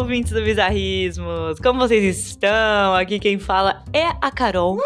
ouvintes do Bizarrismos! Como vocês estão? Aqui quem fala é a Carol.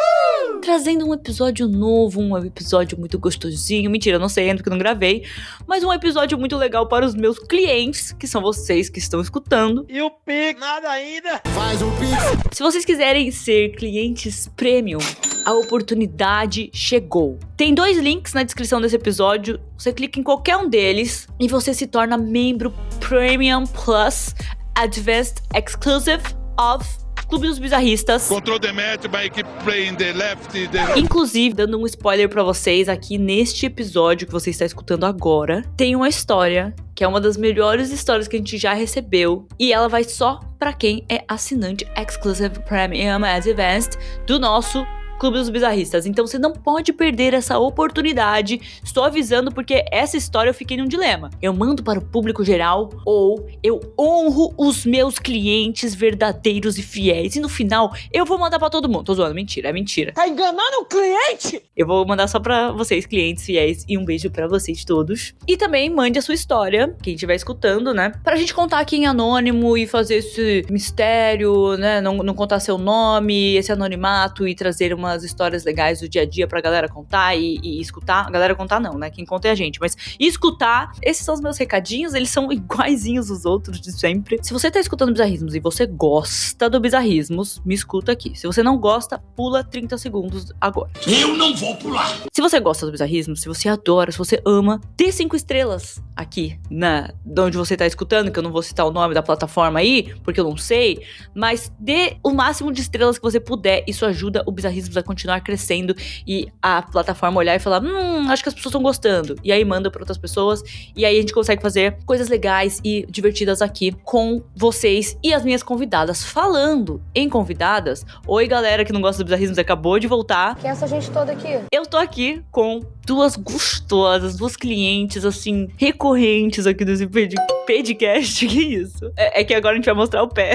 Trazendo um episódio novo, um episódio muito gostosinho. Mentira, eu não sei ainda porque eu não gravei. Mas um episódio muito legal para os meus clientes, que são vocês que estão escutando. E o Pix? Nada ainda! Faz o Pix! Se vocês quiserem ser clientes premium, a oportunidade chegou. Tem 2 links na descrição desse episódio. Você clica em qualquer um deles e você se torna membro Premium Plus Advanced Exclusive of Clube dos Bizarristas. Control the match by keep playing the left. Inclusive, dando um spoiler pra vocês, aqui neste episódio que você está escutando agora, tem uma história que é uma das melhores histórias que a gente já recebeu. E ela vai só pra quem é assinante Exclusive Premium Advanced do nosso Clube dos Bizarristas. Então você não pode perder essa oportunidade. Estou avisando porque essa história eu fiquei num dilema. Eu mando para o público geral ou eu honro os meus clientes verdadeiros e fiéis. E no final eu vou mandar para todo mundo. Tô zoando, mentira, é mentira. Tá enganando o cliente? Eu vou mandar só pra vocês, clientes fiéis. E um beijo pra vocês todos. E também mande a sua história, quem estiver escutando, né? Pra gente contar aqui em anônimo e fazer esse mistério, né? Não contar seu nome, esse anonimato e trazer umas histórias legais do dia a dia pra galera contar e escutar. A galera contar não, né? Quem conta é a gente. Mas escutar. Esses são os meus recadinhos. Eles são iguaizinhos os outros de sempre. Se você tá escutando Bizarrismos e você gosta do Bizarrismos, me escuta aqui. Se você não gosta, pula 30 segundos agora. Eu não vou pular! Se você gosta do Bizarrismo, se você adora, se você ama, dê 5 estrelas aqui, de onde você tá escutando, que eu não vou citar o nome da plataforma aí, porque eu não sei, mas dê o máximo de estrelas que você puder. Isso ajuda o Bizarrismo a continuar crescendo e a plataforma olhar e falar, acho que as pessoas estão gostando. E aí manda pra outras pessoas, e aí a gente consegue fazer coisas legais e divertidas aqui com vocês e as minhas convidadas. Falando em convidadas, oi galera que não gosta do Bizarrismo, acabou de voltar. Quem é essa gente toda aqui? Eu tô aqui com 2 gostosas, 2 clientes, assim, recorrentes aqui desse podcast. Que isso? É que agora a gente vai mostrar o pé.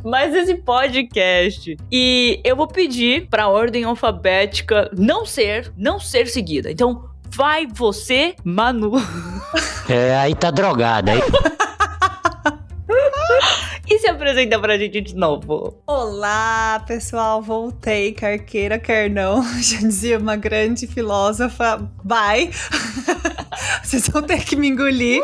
Mas esse podcast. E eu vou pedir pra ordem alfabética não ser seguida. Então, vai você, Manu. Aí tá drogada, aí. E se apresenta pra gente de novo. Olá, pessoal, voltei, quer queira, quer não. Já dizia uma grande filósofa, bye. Vocês vão ter que me engolir.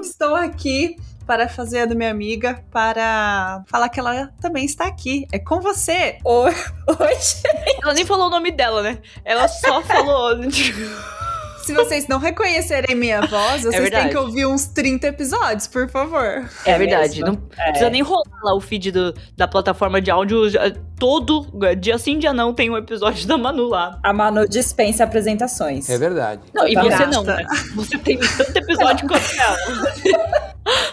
Estou aqui para fazer a da minha amiga, para falar que ela também está aqui. É com você. Oi, gente. Ela nem falou o nome dela, né? Ela só falou... Se vocês não reconhecerem minha voz, vocês têm que ouvir uns 30 episódios, por favor. É verdade. Não precisa nem rolar lá o feed da plataforma de áudio. Todo dia sim, dia não, tem um episódio da Manu lá. A Manu dispensa apresentações. É verdade. Não, e você não, né? Você tem tanto episódio quanto ela.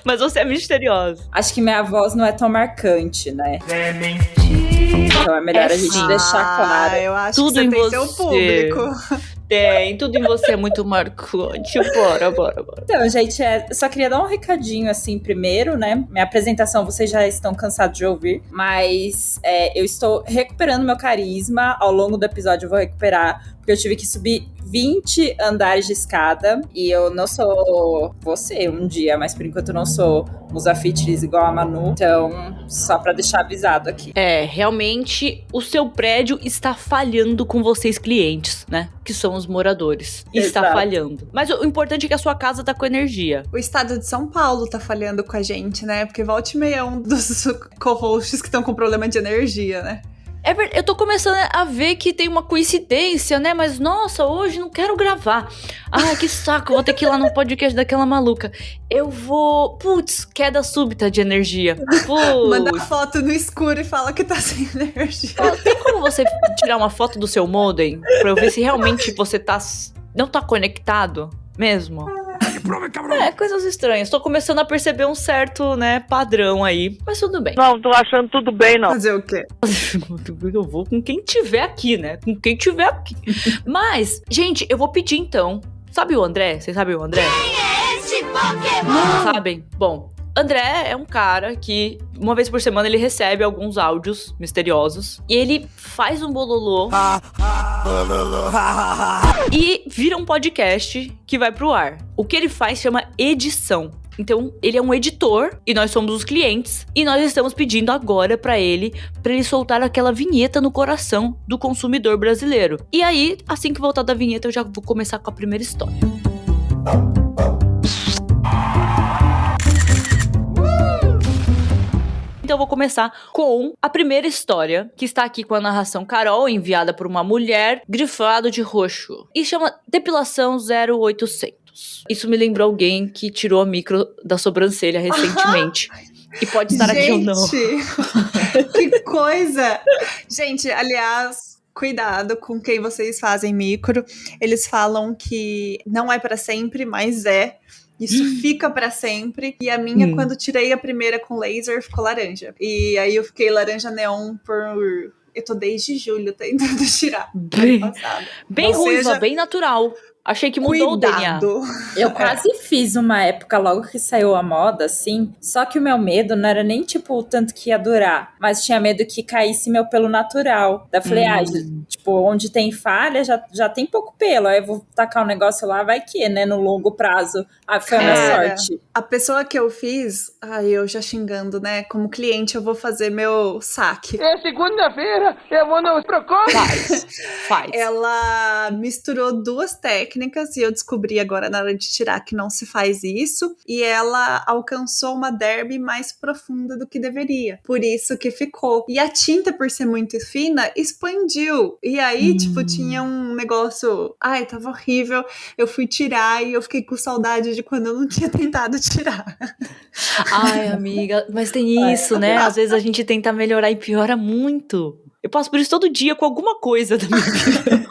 Mas você é misteriosa. Acho que minha voz não é tão marcante, né? É mentira. Então é melhor a gente deixar claro. Eu acho tudo que você em tem você. seu público. Tem, tudo em você é muito marcante. Bora. Então, gente, só queria dar um recadinho, assim, primeiro, né? Minha apresentação vocês já estão cansados de ouvir, mas eu estou recuperando meu carisma. Ao longo do episódio eu vou recuperar, porque eu tive que subir 20 andares de escada, e eu não sou você um dia, mas por enquanto eu não sou musa fitness igual a Manu, então só pra deixar avisado aqui. Realmente o seu prédio está falhando com vocês clientes, né? Que são os moradores. Está falhando. Mas o importante é que a sua casa tá com energia. O estado de São Paulo tá falhando com a gente, né? Porque volta e meia é um dos co-hosts que estão com problema de energia, né? É verdade, eu tô começando a ver que tem uma coincidência, né? Mas, nossa, hoje não quero gravar. Ai, que saco, vou ter que ir lá no podcast daquela maluca. Eu vou... Putz, queda súbita de energia. Manda foto no escuro e fala que tá sem energia. Tem como você tirar uma foto do seu modem? Pra eu ver se realmente você não tá conectado mesmo? Coisas estranhas. Tô começando a perceber um certo, né, padrão aí. Mas tudo bem. Não, tô achando tudo bem, não. Fazer o quê? Eu vou com quem tiver aqui, né? Com quem tiver aqui. Mas, gente, eu vou pedir então. Sabe o André? Vocês sabem o André? Quem é esse Pokémon? Não sabem? Bom, André é um cara que, uma vez por semana, ele recebe alguns áudios misteriosos. E ele faz um bololô. E vira um podcast que vai pro ar. O que ele faz chama edição. Então, ele é um editor e nós somos os clientes. E nós estamos pedindo agora pra ele soltar aquela vinheta no coração do consumidor brasileiro. E aí, assim que voltar da vinheta, eu já vou começar com a primeira história. Então eu vou começar com a primeira história, que está aqui com a narração Carol, enviada por uma mulher, grifado de roxo. E chama Depilação 0800. Isso me lembrou alguém que tirou a micro da sobrancelha recentemente. E pode estar aqui ou não. Que coisa! Gente, aliás, cuidado com quem vocês fazem micro. Eles falam que não é pra sempre, mas é. Isso fica pra sempre. E a minha, quando tirei a primeira com laser, ficou laranja. E aí eu fiquei laranja neon por... Eu tô desde julho tentando tirar. Bem ruiva, bem natural. Achei que mudou Cuidado. o DNA. Eu quase fiz uma época logo que saiu a moda, assim. Só que o meu medo não era nem, tipo, o tanto que ia durar. Mas tinha medo que caísse meu pelo natural. Daí eu falei, tipo, onde tem falha, já tem pouco pelo. Aí eu vou tacar um negócio lá, vai que, né, no longo prazo. Aí foi a minha sorte. A pessoa que eu fiz... Ai, eu já xingando, né? Como cliente, eu vou fazer meu saque. É segunda-feira, eu vou no Procon. Faz. Ela misturou duas técnicas e eu descobri agora na hora de tirar que não se faz isso, e ela alcançou uma derme mais profunda do que deveria, por isso que ficou. E a tinta, por ser muito fina, expandiu, e aí tipo tinha um negócio, ai, tava horrível. Eu fui tirar e eu fiquei com saudade de quando eu não tinha tentado tirar. Ai, amiga, mas tem isso, né? Às vezes a gente tenta melhorar e piora muito. Eu passo por isso todo dia com alguma coisa da minha vida.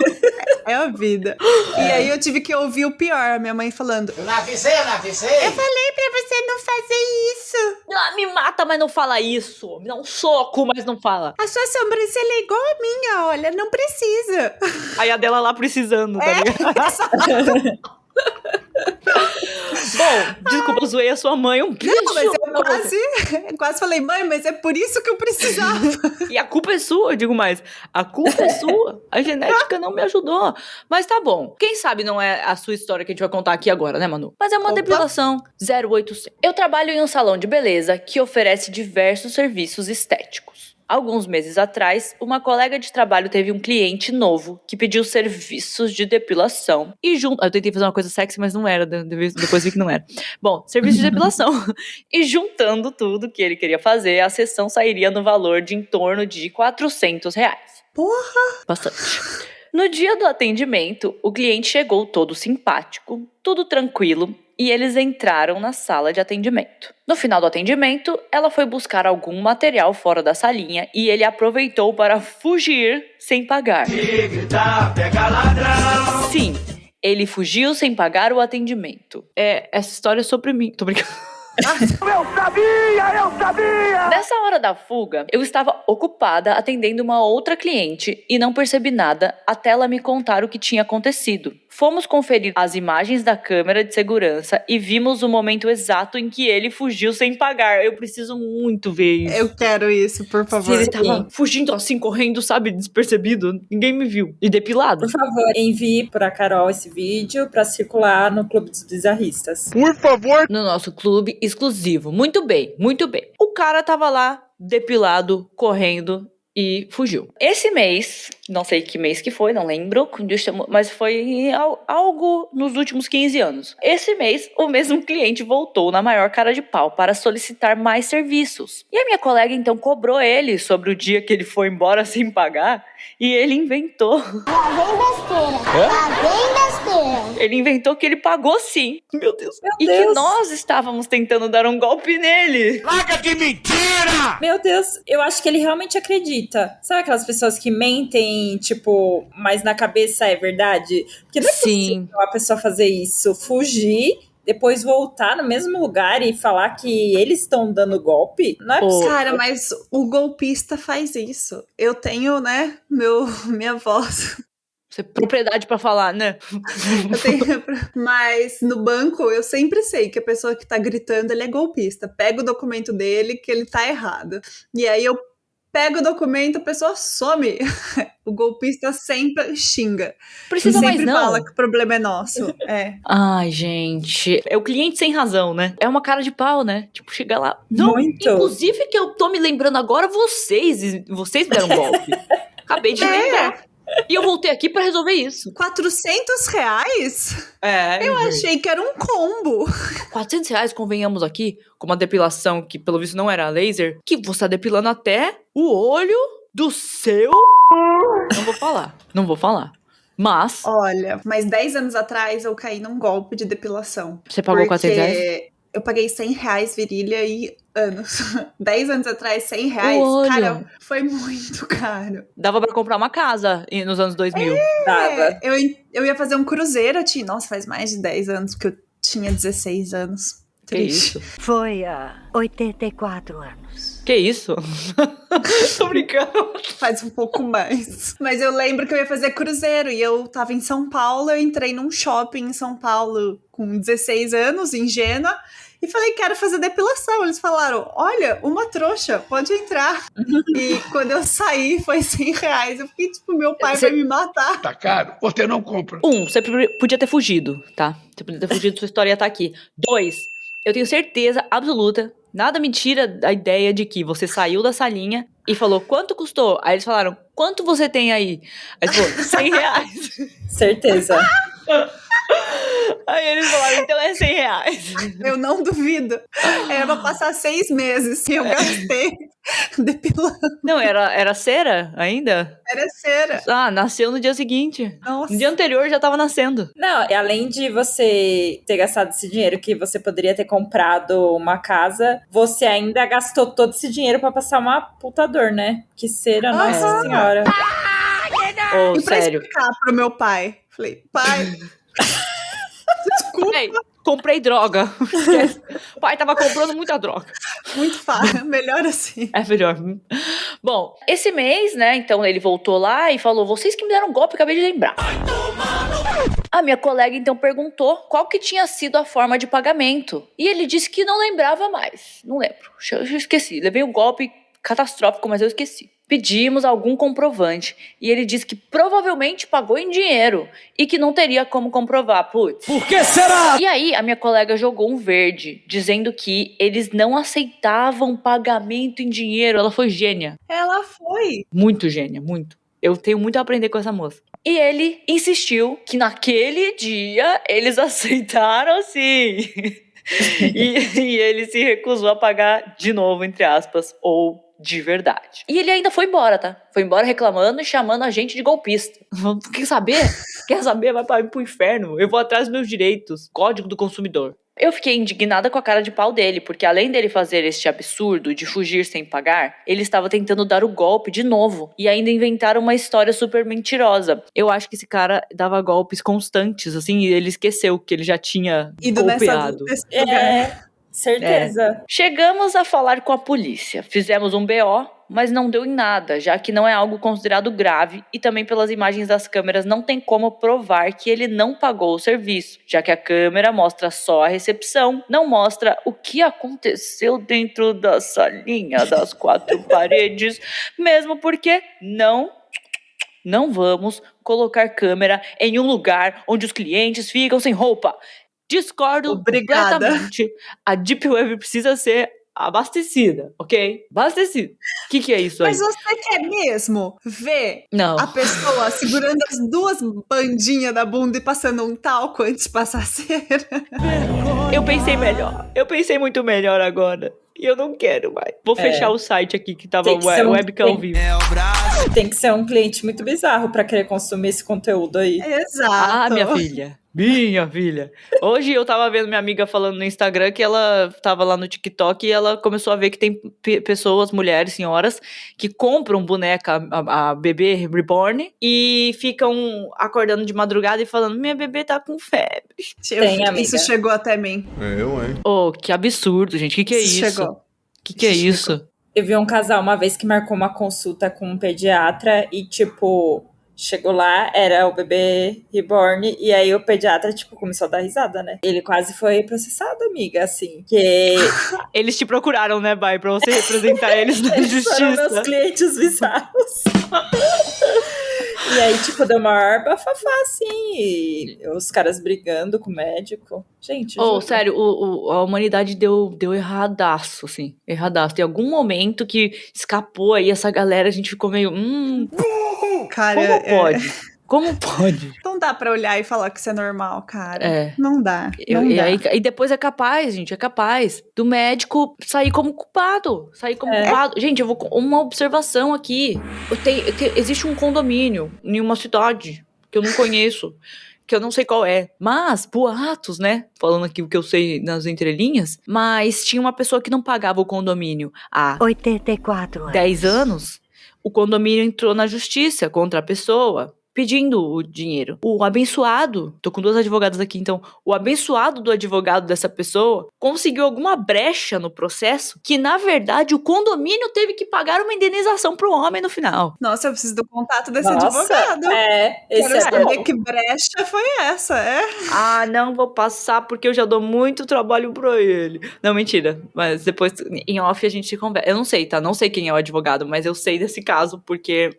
É a vida. E aí eu tive que ouvir o pior, a minha mãe falando: Eu não avisei. eu falei pra você não fazer isso. Ah, me mata, mas não fala isso. Me dá um soco, mas não fala. A sua sobrancelha é igual a minha, olha, não precisa. Aí a dela lá precisando, tá ligado? Bom, desculpa, eu zoei a sua mãe um bicho. Não, mas eu quase falei, mãe, mas é por isso que eu precisava. E a culpa é sua, eu digo mais. A culpa é sua. A genética não me ajudou. Mas tá bom. Quem sabe não é a sua história que a gente vai contar aqui agora, né, Manu? Mas é uma depilação 0800. Eu trabalho em um salão de beleza que oferece diversos serviços estéticos. Alguns meses atrás, uma colega de trabalho teve um cliente novo que pediu serviços de depilação e eu tentei fazer uma coisa sexy, mas não era, depois vi que não era. Bom, serviço de depilação. E juntando tudo que ele queria fazer, a sessão sairia no valor de em torno de R$400. Porra! Bastante. No dia do atendimento, o cliente chegou todo simpático, tudo tranquilo, e eles entraram na sala de atendimento. No final do atendimento, ela foi buscar algum material fora da salinha e ele aproveitou para fugir sem pagar. Sim, ele fugiu sem pagar o atendimento. Essa história é sobre mim. Tô brincando. Eu sabia! Nessa hora da fuga, eu estava ocupada atendendo uma outra cliente e não percebi nada até ela me contar o que tinha acontecido. Fomos conferir as imagens da câmera de segurança e vimos o momento exato em que ele fugiu sem pagar. Eu preciso muito ver isso. Eu quero isso, por favor. Se ele tava fugindo assim, correndo, sabe, despercebido, ninguém me viu. E depilado. Por favor, envie pra Carol esse vídeo pra circular no Clube dos Bizarristas. Por favor. No nosso clube exclusivo. Muito bem, muito bem. O cara tava lá, depilado, correndo e fugiu. Esse mês, não sei que mês que foi, não lembro, mas foi algo nos últimos 15 anos. Esse mês, o mesmo cliente voltou na maior cara de pau para solicitar mais serviços. E a minha colega então cobrou ele sobre o dia que ele foi embora sem pagar e ele inventou. Ele inventou que ele pagou sim. Meu Deus. Meu E Deus. que nós estávamos tentando dar um golpe nele. Larga de mentira! Meu Deus, eu acho que ele realmente acredita. Sabe aquelas pessoas que mentem, tipo, mas na cabeça é verdade? Porque não é Sim. possível a pessoa fazer isso, fugir, depois voltar no mesmo lugar e falar que eles estão dando golpe. Não é possível. Cara, mas o golpista faz isso. Eu tenho, né, minha voz. Você tem propriedade pra falar, né? Eu tenho, mas no banco eu sempre sei que a pessoa que tá gritando, ele é golpista. Pega o documento dele que ele tá errado. E aí eu pega o documento, a pessoa some. O golpista sempre xinga. Precisa mais Sempre não. fala que o problema é nosso. Ai, gente. É o cliente sem razão, né? É uma cara de pau, né? Tipo, chega lá. Não, Muito. inclusive que eu tô me lembrando agora, vocês deram golpe. Acabei de lembrar. E eu voltei aqui pra resolver isso. R$400? Eu Achei que era um combo. R$400, convenhamos aqui, com uma depilação que pelo visto não era laser, que você tá depilando até o olho do seu... Não vou falar. Mas, Olha, mas 10 anos atrás eu caí num golpe de depilação. você pagou porque R$400? eu paguei R$100 virilha e anos. 10 anos atrás, R$100. O olho. Cara, foi muito caro. Dava pra comprar uma casa nos anos 2000. Tava. Eu ia fazer um cruzeiro, nossa, faz mais de 10 anos, porque eu tinha 16 anos. Que Triste. isso? Foi há 84 anos. Que isso? Tô brincando. Faz um pouco mais. Mas eu lembro que eu ia fazer cruzeiro e eu tava em São Paulo, eu entrei num shopping em São Paulo com 16 anos, em Gênua, e falei, quero fazer depilação. Eles falaram, olha, uma trouxa, pode entrar. E quando eu saí, foi R$100. Eu fiquei tipo, meu pai vai me matar. Tá caro? Você não compra. Você podia ter fugido, tá? Você podia ter fugido, sua história ia estar aqui. 2, eu tenho certeza absoluta, nada me tira da ideia de que você saiu da salinha e falou, quanto custou? Aí eles falaram, quanto você tem aí? Aí você falou, R$100. Certeza. Aí eles falaram, então é R$100. Eu não duvido. Era pra passar 6 meses e eu gastei depilando. Não, era cera ainda? Era cera. Ah, nasceu no dia seguinte. Nossa. No dia anterior já tava nascendo. Não, e além de você ter gastado esse dinheiro que você poderia ter comprado uma casa, você ainda gastou todo esse dinheiro pra passar uma puta dor, né? Que cera, nossa senhora. Ô, E pra sério. explicar pro meu pai, falei, pai, desculpa, Ei, comprei droga. Esquece. O pai tava comprando muita droga. muito fácil, melhor assim. É melhor. Bom, esse mês, né, então ele voltou lá e falou, vocês que me deram golpe, acabei de lembrar. A minha colega então perguntou qual que tinha sido a forma de pagamento. E ele disse que não lembrava mais. Não lembro, eu esqueci. Levei um golpe catastrófico, mas eu esqueci. Pedimos algum comprovante e ele disse que provavelmente pagou em dinheiro e que não teria como comprovar. Putz. Por que será? E aí a minha colega jogou um verde, dizendo que eles não aceitavam pagamento em dinheiro. Ela foi gênia. Ela foi. Muito gênia, muito. Eu tenho muito a aprender com essa moça. E ele insistiu que naquele dia eles aceitaram sim. e ele se recusou a pagar de novo, entre aspas, ou de verdade. E ele ainda foi embora, tá? Foi embora reclamando e chamando a gente de golpista. Quer saber? Quer saber? Vai pro inferno. Eu vou atrás dos meus direitos. Código do consumidor. Eu fiquei indignada com a cara de pau dele, porque além dele fazer este absurdo de fugir sem pagar, ele estava tentando dar o golpe de novo e ainda inventaram uma história super mentirosa. Eu acho que esse cara dava golpes constantes, assim, e ele esqueceu que ele já tinha Ido golpeado. nesse lugar. Certeza. Chegamos a falar com a polícia. Fizemos um BO, mas não deu em nada, já que não é algo considerado grave e também pelas imagens das câmeras não tem como provar que ele não pagou o serviço, já que a câmera mostra só a recepção, não mostra o que aconteceu dentro da salinha das 4 paredes, mesmo porque não vamos colocar câmera em um lugar onde os clientes ficam sem roupa. Discordo Obrigada. completamente. A Deep Web precisa ser abastecida, ok? Abastecida. O que é isso aí? Mas você quer mesmo ver Não. a pessoa segurando as 2 bandinhas da bunda e passando um talco antes de passar a cera? Eu pensei melhor. Eu pensei muito melhor agora. E eu não quero mais. Vou fechar o site aqui que tava Tem que ser um- webcam ao vivo. Tem que ser um cliente muito bizarro pra querer consumir esse conteúdo aí. Exato. Ah, minha filha. Minha filha. Hoje eu tava vendo minha amiga falando no Instagram que ela tava lá no TikTok e ela começou a ver que tem pessoas, mulheres, senhoras, que compram boneca, a bebê reborn, e ficam acordando de madrugada e falando, minha bebê tá com febre. Tem, amiga. Isso chegou até mim. Oh, que absurdo, gente. Que é isso? Chegou. Que é Chegou. isso? Eu vi um casal uma vez que marcou uma consulta com um pediatra e, tipo, Chegou lá, era o bebê reborn, e aí o pediatra, tipo, começou a dar risada, né? Ele quase foi processado, amiga, assim, que... Eles te procuraram, né, Bai, pra você representar eles na Eles foram meus justiça. clientes bizarros. E aí, tipo, deu maior bafafá, assim, e os caras brigando com o médico. Gente, Oh, juro. sério, a humanidade deu erradaço, assim, erradaço. Tem algum momento que escapou aí essa galera, a gente ficou meio, Cara, como pode? Como pode? não dá pra olhar e falar que isso é normal, cara. É. Não dá. Não E, dá. aí, e depois é capaz, gente, é capaz do médico sair como culpado. Gente, eu vou com uma observação aqui. Existe um condomínio em uma cidade que eu não conheço, que eu não sei qual é. Mas, boatos, né? Falando aqui o que eu sei nas entrelinhas, mas tinha uma pessoa que não pagava o condomínio há 84 anos. 10 anos. O condomínio entrou na justiça contra a pessoa, pedindo o dinheiro. O abençoado, tô com 2 advogadas aqui, então, o abençoado do advogado dessa pessoa conseguiu alguma brecha no processo que, na verdade, o condomínio teve que pagar uma indenização pro homem no final. Nossa, eu preciso do contato desse Nossa, advogado. esse Quero é saber bom. que brecha foi essa, Ah, não vou passar porque eu já dou muito trabalho pra ele. Não, mentira. Mas depois, em off, a gente conversa. Eu não sei, tá? Não sei quem é o advogado, mas eu sei desse caso porque...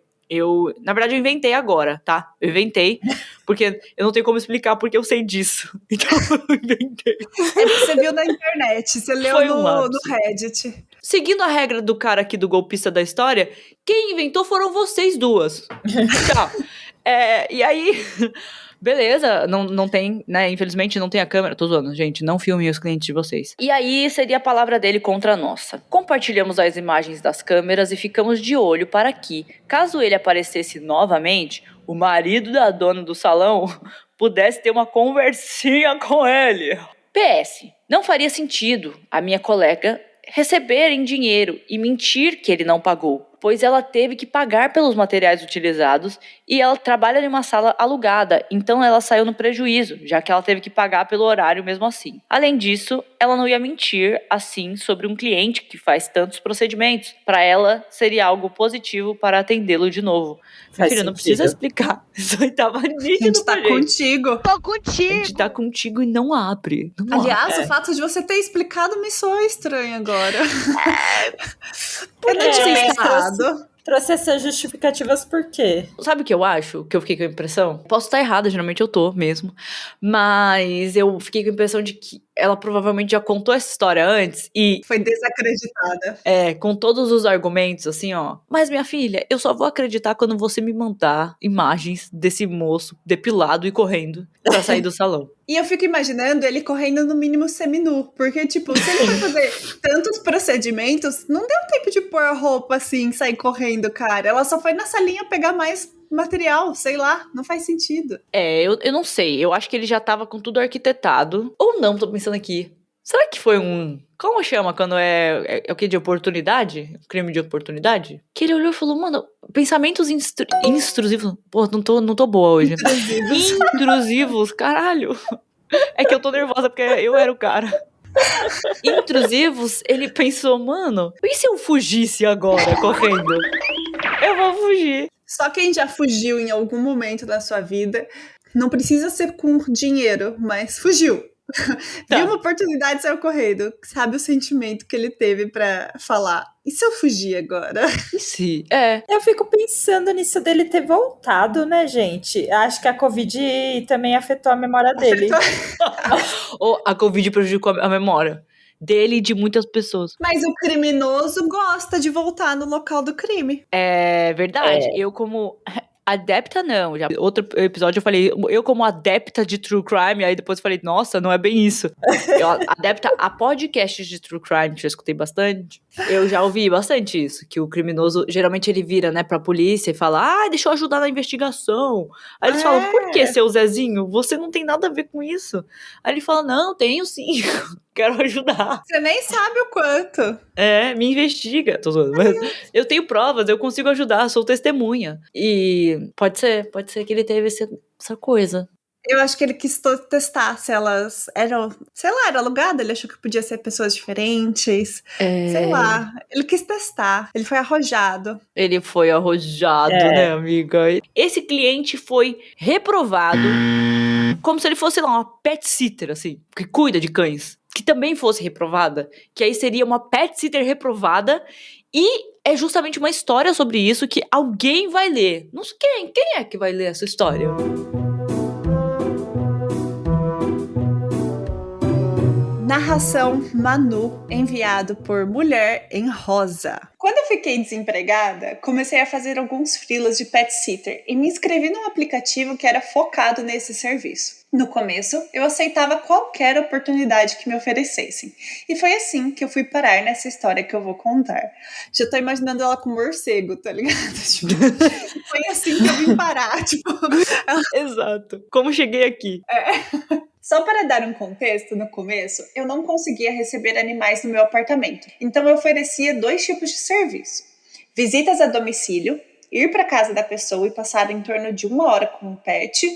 na verdade, eu inventei agora, tá? Eu inventei, porque eu não tenho como explicar porque eu sei disso. Então, eu inventei. É que você viu na internet, você leu Foi um no lapso. Reddit. Seguindo a regra do cara aqui do golpista da história, quem inventou foram vocês duas. Tchau. E aí... Beleza, não tem, né? Infelizmente não tem a câmera. Tô zoando, gente. Não filmem os clientes de vocês. E aí seria a palavra dele contra a nossa. Compartilhamos as imagens das câmeras e ficamos de olho para que, caso ele aparecesse novamente, o marido da dona do salão pudesse ter uma conversinha com ele. PS, não faria sentido a minha colega receber em dinheiro e mentir que ele não pagou, pois ela teve que pagar pelos materiais utilizados e ela trabalha em uma sala alugada, então ela saiu no prejuízo, já que ela teve que pagar pelo horário mesmo assim. Além disso, ela não ia mentir assim sobre um cliente que faz tantos procedimentos. Para ela, seria algo positivo para atendê-lo de novo. Minha filha, não precisa explicar. Isso aí tava A nítido gente tá pra gente. contigo. A gente tá contigo e não abre. Não abre. Aliás, o fato de você ter explicado me soa estranho agora. Por Eu que não tinha você pensado. Trouxe essas justificativas por quê? Sabe o que eu acho? Que eu fiquei com a impressão? Posso estar errada, geralmente eu tô mesmo. Mas eu fiquei com a impressão de que ela provavelmente já contou essa história antes e, Foi desacreditada. com todos os argumentos, assim, ó. Mas, minha filha, eu só vou acreditar quando você me mandar imagens desse moço depilado e correndo pra sair do salão. E eu fico imaginando ele correndo no mínimo seminu. Porque, tipo, se ele for fazer tantos procedimentos, não deu tempo de pôr a roupa assim, sair correndo, cara. Ela só foi na salinha pegar mais material, sei lá, não faz sentido. Eu não sei. Eu acho que ele já tava com tudo arquitetado. Ou não, tô pensando aqui. Será que foi um... Como chama quando é o que? De oportunidade? Crime de oportunidade? Que ele olhou e falou, mano, pensamentos intrusivos. Pô, não tô boa hoje. Intrusivos, caralho. É que eu tô nervosa porque eu era o cara. Intrusivos, ele pensou, mano, e se eu fugisse agora correndo? Eu vou fugir. Só quem já fugiu em algum momento da sua vida, não precisa ser com dinheiro, mas fugiu. Tá. Viu uma oportunidade e saiu correndo. Sabe o sentimento que ele teve pra falar, e se eu fugir agora? E se? Eu fico pensando nisso dele ter voltado, né, gente? Acho que a Covid também afetou a memória dele. Ou a Covid prejudicou a memória dele e de muitas pessoas. Mas o criminoso gosta de voltar no local do crime. É verdade. Eu como adepta, não. Já outro episódio eu falei, eu como adepta de true crime, aí depois eu falei, nossa, não é bem isso. Eu adepta a podcasts de true crime, que eu escutei bastante. Eu já ouvi bastante isso, que o criminoso, geralmente ele vira, né, pra polícia e fala, deixa eu ajudar na investigação. Aí eles falam, por que, seu Zezinho? Você não tem nada a ver com isso. Aí ele fala, não, tenho sim. Quero ajudar. Você nem sabe o quanto. Me investiga. Tô zoando, mas eu tenho provas, eu consigo ajudar, sou testemunha. E pode ser que ele teve essa coisa. Eu acho que ele quis testar se elas eram, sei lá, era alugado, ele achou que podia ser pessoas diferentes, sei lá, ele quis testar, ele foi arrojado. Ele foi arrojado, né, amiga? Esse cliente foi reprovado como se ele fosse, sei lá, uma pet sitter, assim, que cuida de cães, que também fosse reprovada, que aí seria uma pet sitter reprovada, e é justamente uma história sobre isso que alguém vai ler. Não sei quem é que vai ler essa história? Narração Manu, enviado por Mulher em Rosa. Quando eu fiquei desempregada, comecei a fazer alguns freelas de pet sitter e me inscrevi num aplicativo que era focado nesse serviço. No começo, eu aceitava qualquer oportunidade que me oferecessem. E foi assim que eu fui parar nessa história que eu vou contar. Já tô imaginando ela com morcego, tá ligado? Tipo, foi assim que eu vim parar, tipo... Exato. Como cheguei aqui. Só para dar um contexto, no começo, eu não conseguia receber animais no meu apartamento. Então eu oferecia 2 tipos de serviço. Visitas a domicílio, ir para a casa da pessoa e passar em torno de 1 hora com o pet,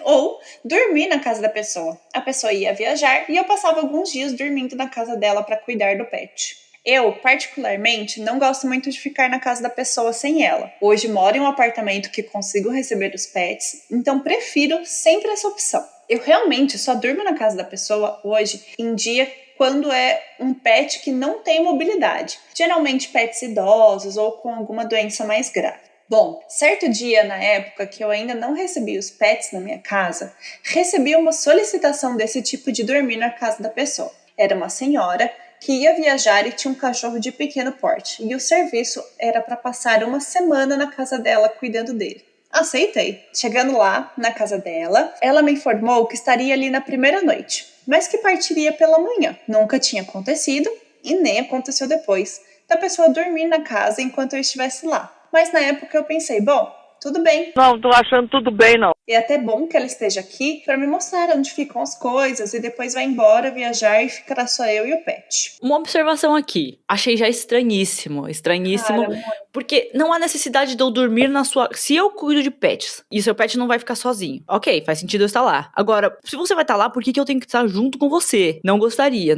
ou dormir na casa da pessoa. A pessoa ia viajar e eu passava alguns dias dormindo na casa dela para cuidar do pet. Eu, particularmente, não gosto muito de ficar na casa da pessoa sem ela. Hoje moro em um apartamento que consigo receber os pets, então prefiro sempre essa opção. Eu realmente só durmo na casa da pessoa hoje em dia quando é um pet que não tem mobilidade. Geralmente pets idosos ou com alguma doença mais grave. Bom, certo dia na época que eu ainda não recebi os pets na minha casa, recebi uma solicitação desse tipo de dormir na casa da pessoa. Era uma senhora que ia viajar e tinha um cachorro de pequeno porte, e o serviço era para passar 1 semana na casa dela cuidando dele. Aceitei. Chegando lá, na casa dela, ela me informou que estaria ali na primeira noite, mas que partiria pela manhã. Nunca tinha acontecido, e nem aconteceu depois, da pessoa dormir na casa enquanto eu estivesse lá. Mas na época eu pensei, bom, tudo bem. Não, tô achando tudo bem, não. E é até bom que ela esteja aqui para me mostrar onde ficam as coisas e depois vai embora viajar e ficará só eu e o pet. Uma observação aqui. Achei já estranhíssimo. Cara, porque não há necessidade de eu dormir na sua... Se eu cuido de pets e seu pet não vai ficar sozinho, ok, faz sentido eu estar lá. Agora, se você vai estar lá, por que eu tenho que estar junto com você? Não gostaria.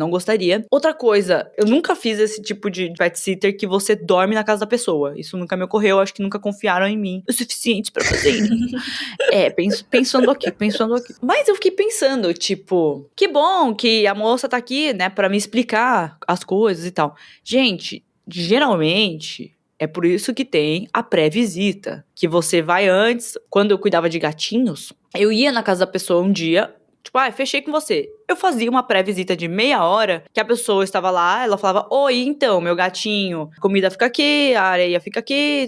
Outra coisa, eu nunca fiz esse tipo de pet sitter que você dorme na casa da pessoa. Isso nunca me ocorreu, acho que nunca confiaram em mim o suficiente pra fazer isso. Pensando aqui. Mas eu fiquei pensando, tipo, que bom que a moça tá aqui, né, pra me explicar as coisas e tal. Gente, geralmente, é por isso que tem a pré-visita, que você vai antes. Quando eu cuidava de gatinhos, eu ia na casa da pessoa um dia, tipo, fechei com você. Eu fazia uma pré-visita de meia hora, que a pessoa estava lá, ela falava, oi, então, meu gatinho, a comida fica aqui, a areia fica aqui,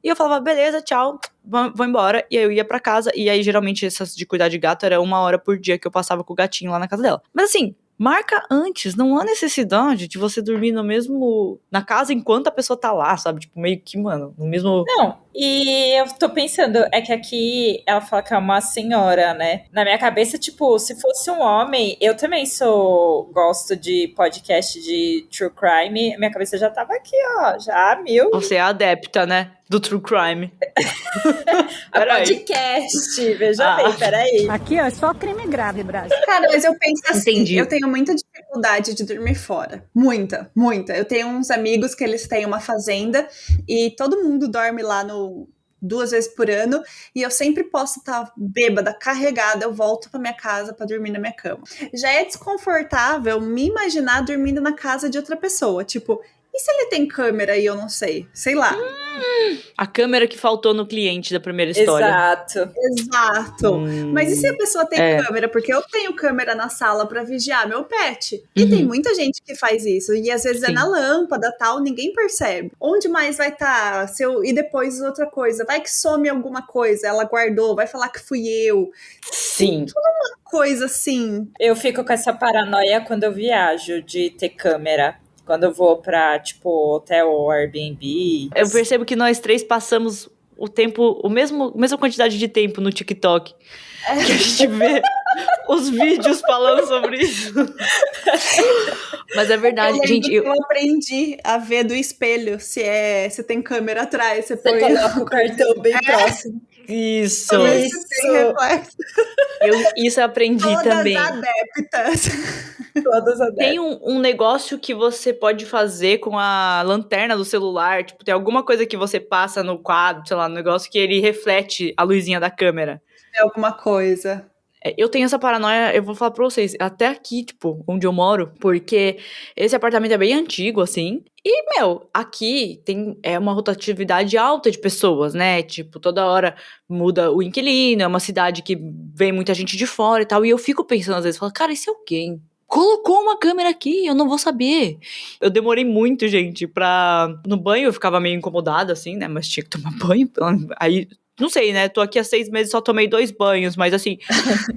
e eu falava, beleza, tchau, vou embora, e aí eu ia pra casa, e aí geralmente essas de cuidar de gato era 1 hora por dia que eu passava com o gatinho lá na casa dela. Mas assim, marca antes, não há necessidade de você dormir na casa enquanto a pessoa tá lá, sabe? Tipo, meio que, mano, no mesmo... Não, e eu tô pensando, é que aqui ela fala que é uma senhora, né? Na minha cabeça, tipo, se fosse um homem, eu também gosto de podcast de true crime, minha cabeça já tava aqui, ó, já 1000. Você é adepta, né? Do true crime. A podcast, veja bem, peraí. Aqui, ó, é só crime grave, Brasil. Cara, mas eu penso assim, Entendi. Eu tenho muita dificuldade de dormir fora. Muita. Eu tenho uns amigos que eles têm uma fazenda e todo mundo dorme lá 2 vezes por ano, e eu sempre posso estar bêbada, carregada, eu volto pra minha casa pra dormir na minha cama. Já é desconfortável me imaginar dormindo na casa de outra pessoa, tipo, e se ele tem câmera e eu não sei? Sei lá. A câmera que faltou no cliente da primeira história. Exato. Mas e se a pessoa tem câmera? Porque eu tenho câmera na sala pra vigiar meu pet. E tem muita gente que faz isso. E às vezes é na lâmpada, tal, ninguém percebe. Onde mais vai estar? E depois outra coisa. Vai que some alguma coisa, ela guardou, vai falar que fui eu. Sim. Toda uma coisa assim. Eu fico com essa paranoia quando eu viajo de ter câmera. Quando eu vou pra, tipo, hotel ou Airbnb. Eu percebo que nós 3 passamos o tempo, a mesma quantidade de tempo no TikTok. Que a gente vê os vídeos falando sobre isso. Mas é verdade, gente. Eu aprendi a ver do espelho se tem câmera atrás. Você coloca o cartão bem próximo. Isso. Tem reflexo. Isso eu aprendi Todas também. adeptas. Todas as Tem um negócio que você pode fazer com a lanterna do celular. Tipo, tem alguma coisa que você passa no quadro, sei lá, no negócio que ele reflete a luzinha da câmera. É alguma coisa. Eu tenho essa paranoia, eu vou falar pra vocês, até aqui, tipo, onde eu moro, porque esse apartamento é bem antigo, assim, e, aqui é uma rotatividade alta de pessoas, né, tipo, toda hora muda o inquilino, é uma cidade que vem muita gente de fora e tal, e eu fico pensando às vezes, falo, cara, e se alguém colocou uma câmera aqui, eu não vou saber. Eu demorei muito, gente, no banho eu ficava meio incomodada, assim, né, mas tinha que tomar banho, aí... Não sei, né? Tô aqui há 6 meses, só tomei 2 banhos, mas assim...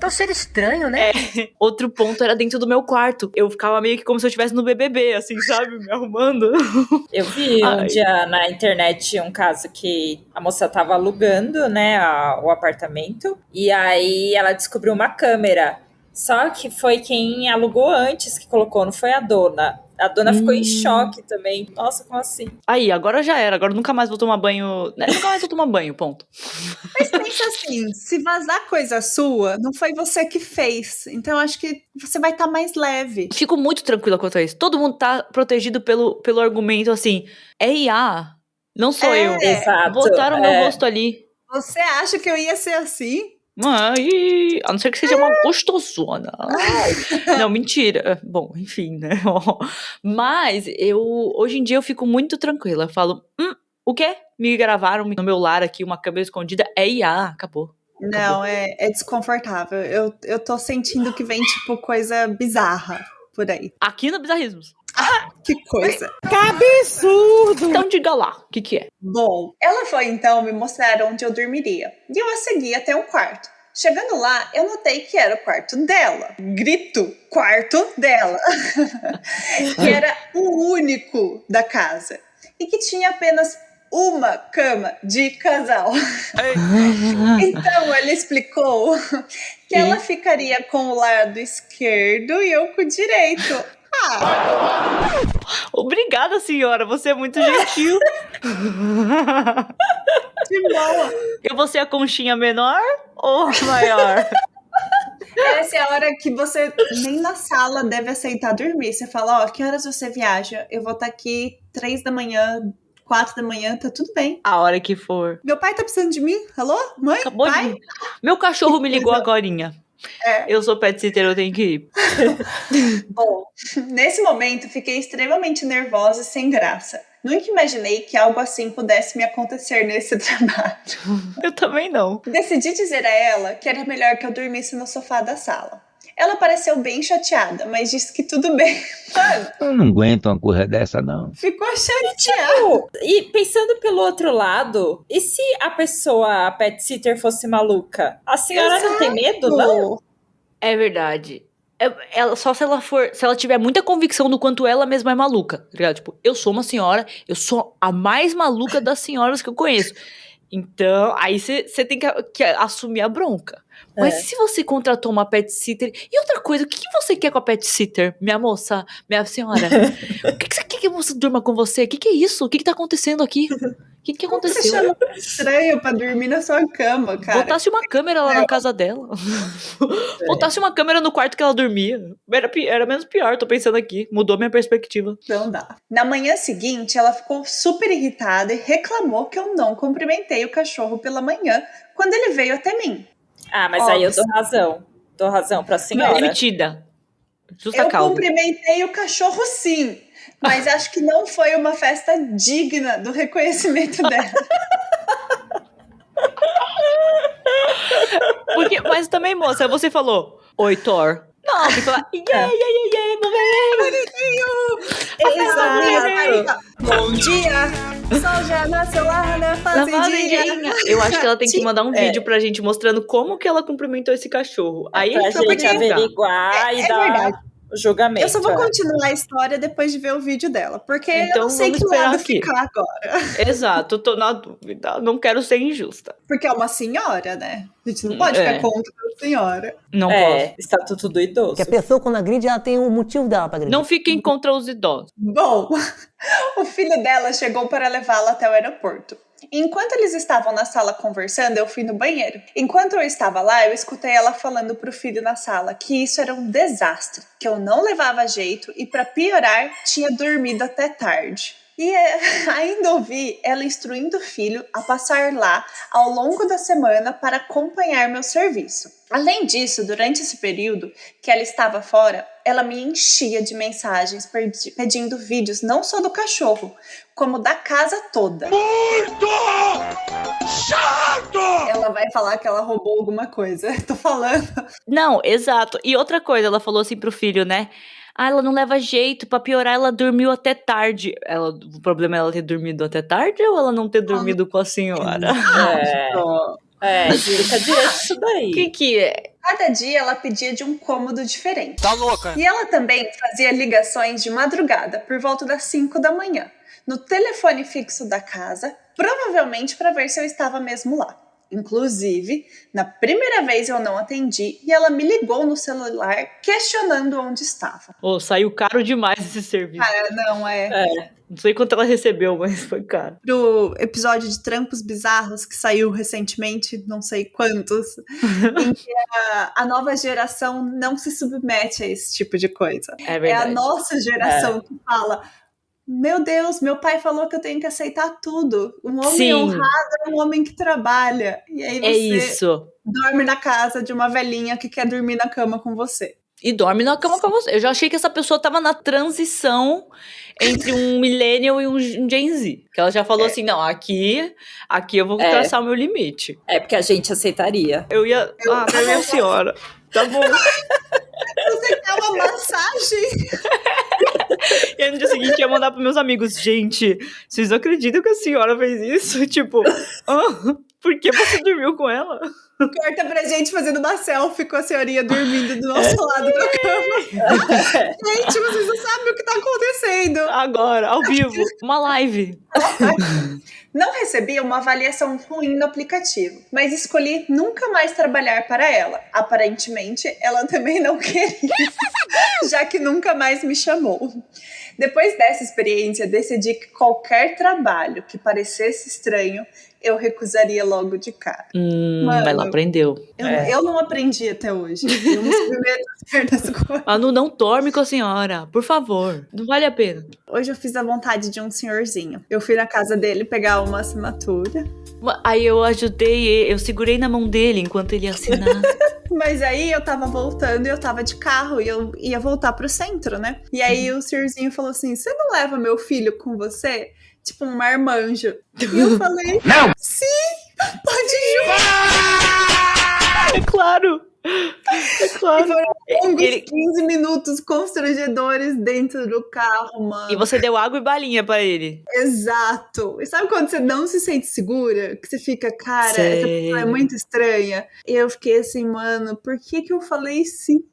Tô sendo estranho, né? Outro ponto era dentro do meu quarto. Eu ficava meio que como se eu estivesse no BBB, assim, sabe? Me arrumando. Eu vi um dia na internet um caso que a moça tava alugando, né, o apartamento. E aí ela descobriu uma câmera. Só que foi quem alugou antes que colocou, não foi a dona. A dona ficou em choque também. Nossa, como assim? Aí, agora já era. Agora nunca mais vou tomar banho. Nunca mais vou tomar banho, ponto. Mas pensa assim, se vazar coisa sua, não foi você que fez. Então acho que você vai estar mais leve. Fico muito tranquila quanto a isso. Todo mundo tá protegido pelo argumento assim, é IA, não sou eu. Exato. Botaram meu rosto ali. Você acha que eu ia ser assim? A não ser que seja uma gostosona. Não, mentira. Bom, enfim, né? Mas hoje em dia eu fico muito tranquila. Eu falo, o quê? Me gravaram no meu lar aqui, uma câmera escondida. É IA, acabou. Não, é desconfortável. Eu tô sentindo que vem, tipo, coisa bizarra por aí. Aqui no Bizarrismos. Que coisa. Que absurdo! Então diga lá, o que é? Bom, ela foi então me mostrar onde eu dormiria. E eu a segui até um quarto. Chegando lá, eu notei que era o quarto dela. Grito, quarto dela. Que era o único da casa. E que tinha apenas uma cama de casal. Então, ele explicou que ela ficaria com o lado esquerdo e eu com o direito. Obrigada, senhora. Você é muito gentil. Que boa. Eu vou ser a conchinha menor ou maior? Essa é a hora que você nem na sala deve aceitar dormir. Você fala, que horas você viaja? Eu vou estar aqui 3 da manhã, 4 da manhã, tá tudo bem. A hora que for. Meu pai tá precisando de mim? Alô? Mãe? Acabou pai? Meu cachorro me ligou agorinha. Eu sou pet sitter, eu tenho que ir. Bom, nesse momento fiquei extremamente nervosa e sem graça. Nunca imaginei que algo assim pudesse me acontecer nesse trabalho. Eu também não. Decidi dizer a ela que era melhor que eu dormisse no sofá da sala. Ela pareceu bem chateada, mas disse que tudo bem. Mano, Eu não aguento uma coisa dessa, não. ficou chateada. E pensando pelo outro lado, e se a pessoa, a pet sitter, fosse maluca? A senhora não tem medo, não? É verdade. Só se ela tiver muita convicção do quanto ela mesma é maluca, tá ligado? Tipo, eu sou uma senhora, eu sou a mais maluca das senhoras que eu conheço. Então, aí você tem que assumir a bronca. Mas e se você contratou uma pet sitter? E outra coisa, o que você quer com a pet sitter? Minha moça, minha senhora? O que você quer que a moça durma com você? O que é isso? O que tá acontecendo aqui? O que Você aconteceu? chama estranho pra dormir na sua cama, cara. Botasse uma câmera lá na casa dela. Botasse uma câmera no quarto que ela dormia. Era menos pior, tô pensando aqui. Mudou minha perspectiva. Não dá. Na manhã seguinte, ela ficou super irritada e reclamou que eu não cumprimentei o cachorro pela manhã quando ele veio até mim. Ah, mas aí eu dou razão. Dou razão pra senhora. Demitida. Justa Eu causa. cumprimentei o cachorro sim, mas acho que não foi uma festa digna do reconhecimento dela. Mas também, moça, você falou, oi, Thor. Não, tem que falar, Exato. Bom dia, o sol já nasceu lá na fazendinha. Eu acho que ela tem que mandar um vídeo pra gente mostrando como que ela cumprimentou esse cachorro. Aí Pra a gente gente vai julgar. averiguar e dar verdade. o julgamento. Eu só vou continuar a história depois de ver o vídeo dela, porque Então eu não sei vamos que esperar lado aqui. ficar agora. Exato, eu tô na dúvida. Não quero ser injusta. Porque é uma senhora, né? A gente não pode É. ficar contra a senhora. Não posso. Estatuto do idoso. Porque a pessoa, quando agride, ela tem um motivo dela pra agredir. Não fiquem contra os idosos. Bom, o filho dela chegou para levá-la até o aeroporto. Enquanto eles estavam na sala conversando, eu fui no banheiro. Enquanto eu estava lá, eu escutei ela falando pro filho na sala que isso era um desastre, que eu não levava jeito e, pra piorar, tinha dormido até tarde. E ainda ouvi ela instruindo o filho a passar lá ao longo da semana para acompanhar meu serviço. Além disso, durante esse período que ela estava fora, ela me enchia de mensagens pedindo vídeos não só do cachorro, como da casa toda. Muito chato! Ela vai falar que ela roubou alguma coisa. Tô falando. Não, exato. E outra coisa, ela falou assim pro filho, né? Ah, ela não leva jeito, pra piorar ela dormiu até tarde. O problema é ela ter dormido até tarde ou ela não ter dormido com a senhora? Fica direto isso daí. O que é? Cada dia ela pedia de um cômodo diferente. Tá louca? E ela também fazia ligações de madrugada, por volta das 5 da manhã, no telefone fixo da casa, provavelmente para ver se eu estava mesmo lá. Inclusive, na primeira vez eu não atendi e ela me ligou no celular questionando onde estava. Saiu caro demais esse serviço. Cara, não é. Não sei quanto ela recebeu, mas foi caro. Pro episódio de Trampos Bizarros que saiu recentemente, não sei quantos, em que a nova geração não se submete a esse tipo de coisa. É verdade. É a nossa geração que fala: meu Deus, meu pai falou que eu tenho que aceitar tudo. Um homem honrado é um homem que trabalha. E aí você dorme na casa de uma velhinha que quer dormir na cama com você. E dorme na cama com você. Eu já achei que essa pessoa tava na transição entre um millennial e um Gen Z. Que ela já falou assim, não, aqui eu vou traçar o meu limite. É porque a gente aceitaria. Eu ia... minha senhora. Tá bom. Você quer uma massagem? E aí no dia seguinte eu ia mandar pros meus amigos, gente, vocês acreditam que a senhora fez isso? Tipo, por que você dormiu com ela? Corta pra gente fazendo uma selfie com a senhorinha dormindo do nosso lado da cama. Gente, vocês não sabem o que tá acontecendo. Agora, ao vivo, uma live. Não recebi uma avaliação ruim no aplicativo, mas escolhi nunca mais trabalhar para ela. Aparentemente, ela também não queria, já que nunca mais me chamou. Depois dessa experiência, decidi que qualquer trabalho que parecesse estranho, eu recusaria logo de cara. Mano, ela aprendeu. Eu não aprendi até hoje. Eu não submeto a certas coisas. Manu, não dorme com a senhora, por favor. Não vale a pena. Hoje eu fiz a vontade de um senhorzinho. Eu fui na casa dele pegar uma assinatura. Aí eu ajudei, eu segurei na mão dele enquanto ele assinava. Mas aí eu tava voltando e eu tava de carro e eu ia voltar pro centro, né? E aí o senhorzinho falou assim, você não leva meu filho com você? Tipo um marmanjo. E eu falei, não! Sim, pode ir. É claro! É claro. E foram longos 15 minutos constrangedores dentro do carro, mano. E você deu água e balinha pra ele. Exato. E sabe quando você não se sente segura? Que você fica, cara, Sério? essa pessoa é muito estranha. E eu fiquei assim, mano, por que eu falei sim?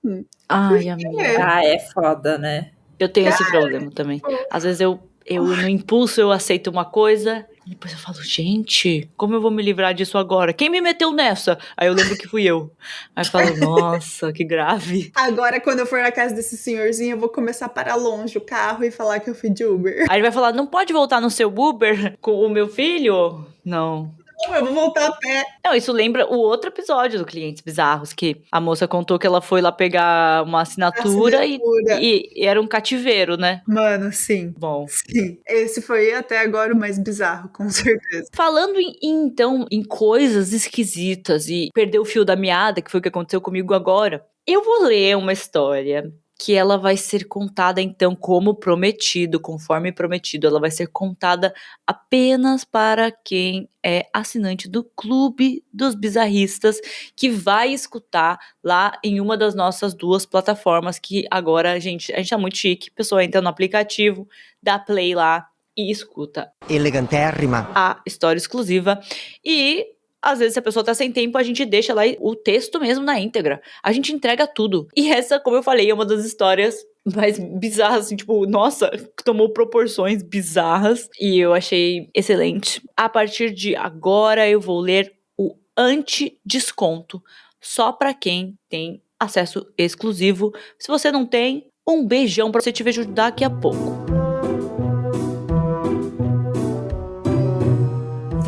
Ai, amiga. É foda, né? Eu tenho esse problema também. Às vezes eu no impulso eu aceito uma coisa, e depois eu falo, gente, como eu vou me livrar disso agora? Quem me meteu nessa? Aí eu lembro que fui eu. Aí eu falo, nossa, que grave. Agora, quando eu for na casa desse senhorzinho, eu vou começar a parar longe o carro e falar que eu fui de Uber. Aí ele vai falar, não pode voltar no seu Uber com o meu filho? Não. Eu vou voltar a pé. Não, isso lembra o outro episódio do Clientes Bizarros, que a moça contou que ela foi lá pegar uma assinatura. E era um cativeiro, né? Mano, sim. Bom. Sim. Esse foi até agora o mais bizarro, com certeza. Falando então em coisas esquisitas e perder o fio da meada, que foi o que aconteceu comigo agora, eu vou ler uma história que ela vai ser contada, então, como prometido, conforme prometido. Ela vai ser contada apenas para quem é assinante do Clube dos Bizarristas, que vai escutar lá em uma das nossas 2 plataformas, que agora, a gente tá muito chique. A pessoa entra no aplicativo, dá play lá e escuta. Elegantérrima. A história exclusiva. E às vezes, se a pessoa tá sem tempo, a gente deixa lá o texto mesmo na íntegra. A gente entrega tudo. E essa, como eu falei, é uma das histórias mais bizarras, assim, tipo, nossa, tomou proporções bizarras. E eu achei excelente. A partir de agora, eu vou ler o anti-desconto, só pra quem tem acesso exclusivo. Se você não tem, um beijão pra você te ver daqui a pouco.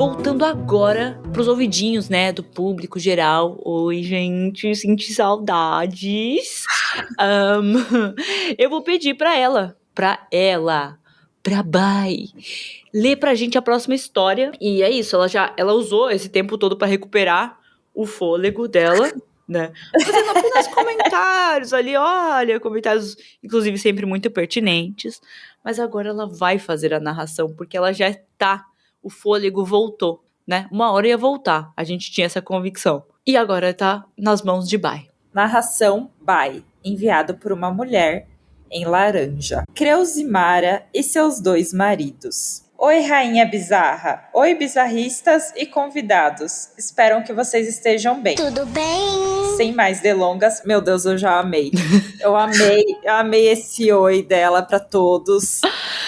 voltando agora pros ouvidinhos, né, do público geral. Oi, gente, senti saudades. Eu vou pedir pra Bai, ler pra gente a próxima história. E é isso, ela usou esse tempo todo pra recuperar o fôlego dela, né? Fazendo apenas comentários ali, olha, comentários, inclusive, sempre muito pertinentes. Mas agora ela vai fazer a narração, porque ela já tá, o fôlego voltou, né? Uma hora ia voltar, a gente tinha essa convicção. E agora tá nas mãos de Bai. Narração Bai, enviado por uma mulher em laranja. Creusimara e seus 2 maridos. Oi, rainha bizarra. Oi, bizarristas e convidados. Espero que vocês estejam bem. Tudo bem? Sem mais delongas, meu Deus, eu já amei. Eu amei esse oi dela pra todos.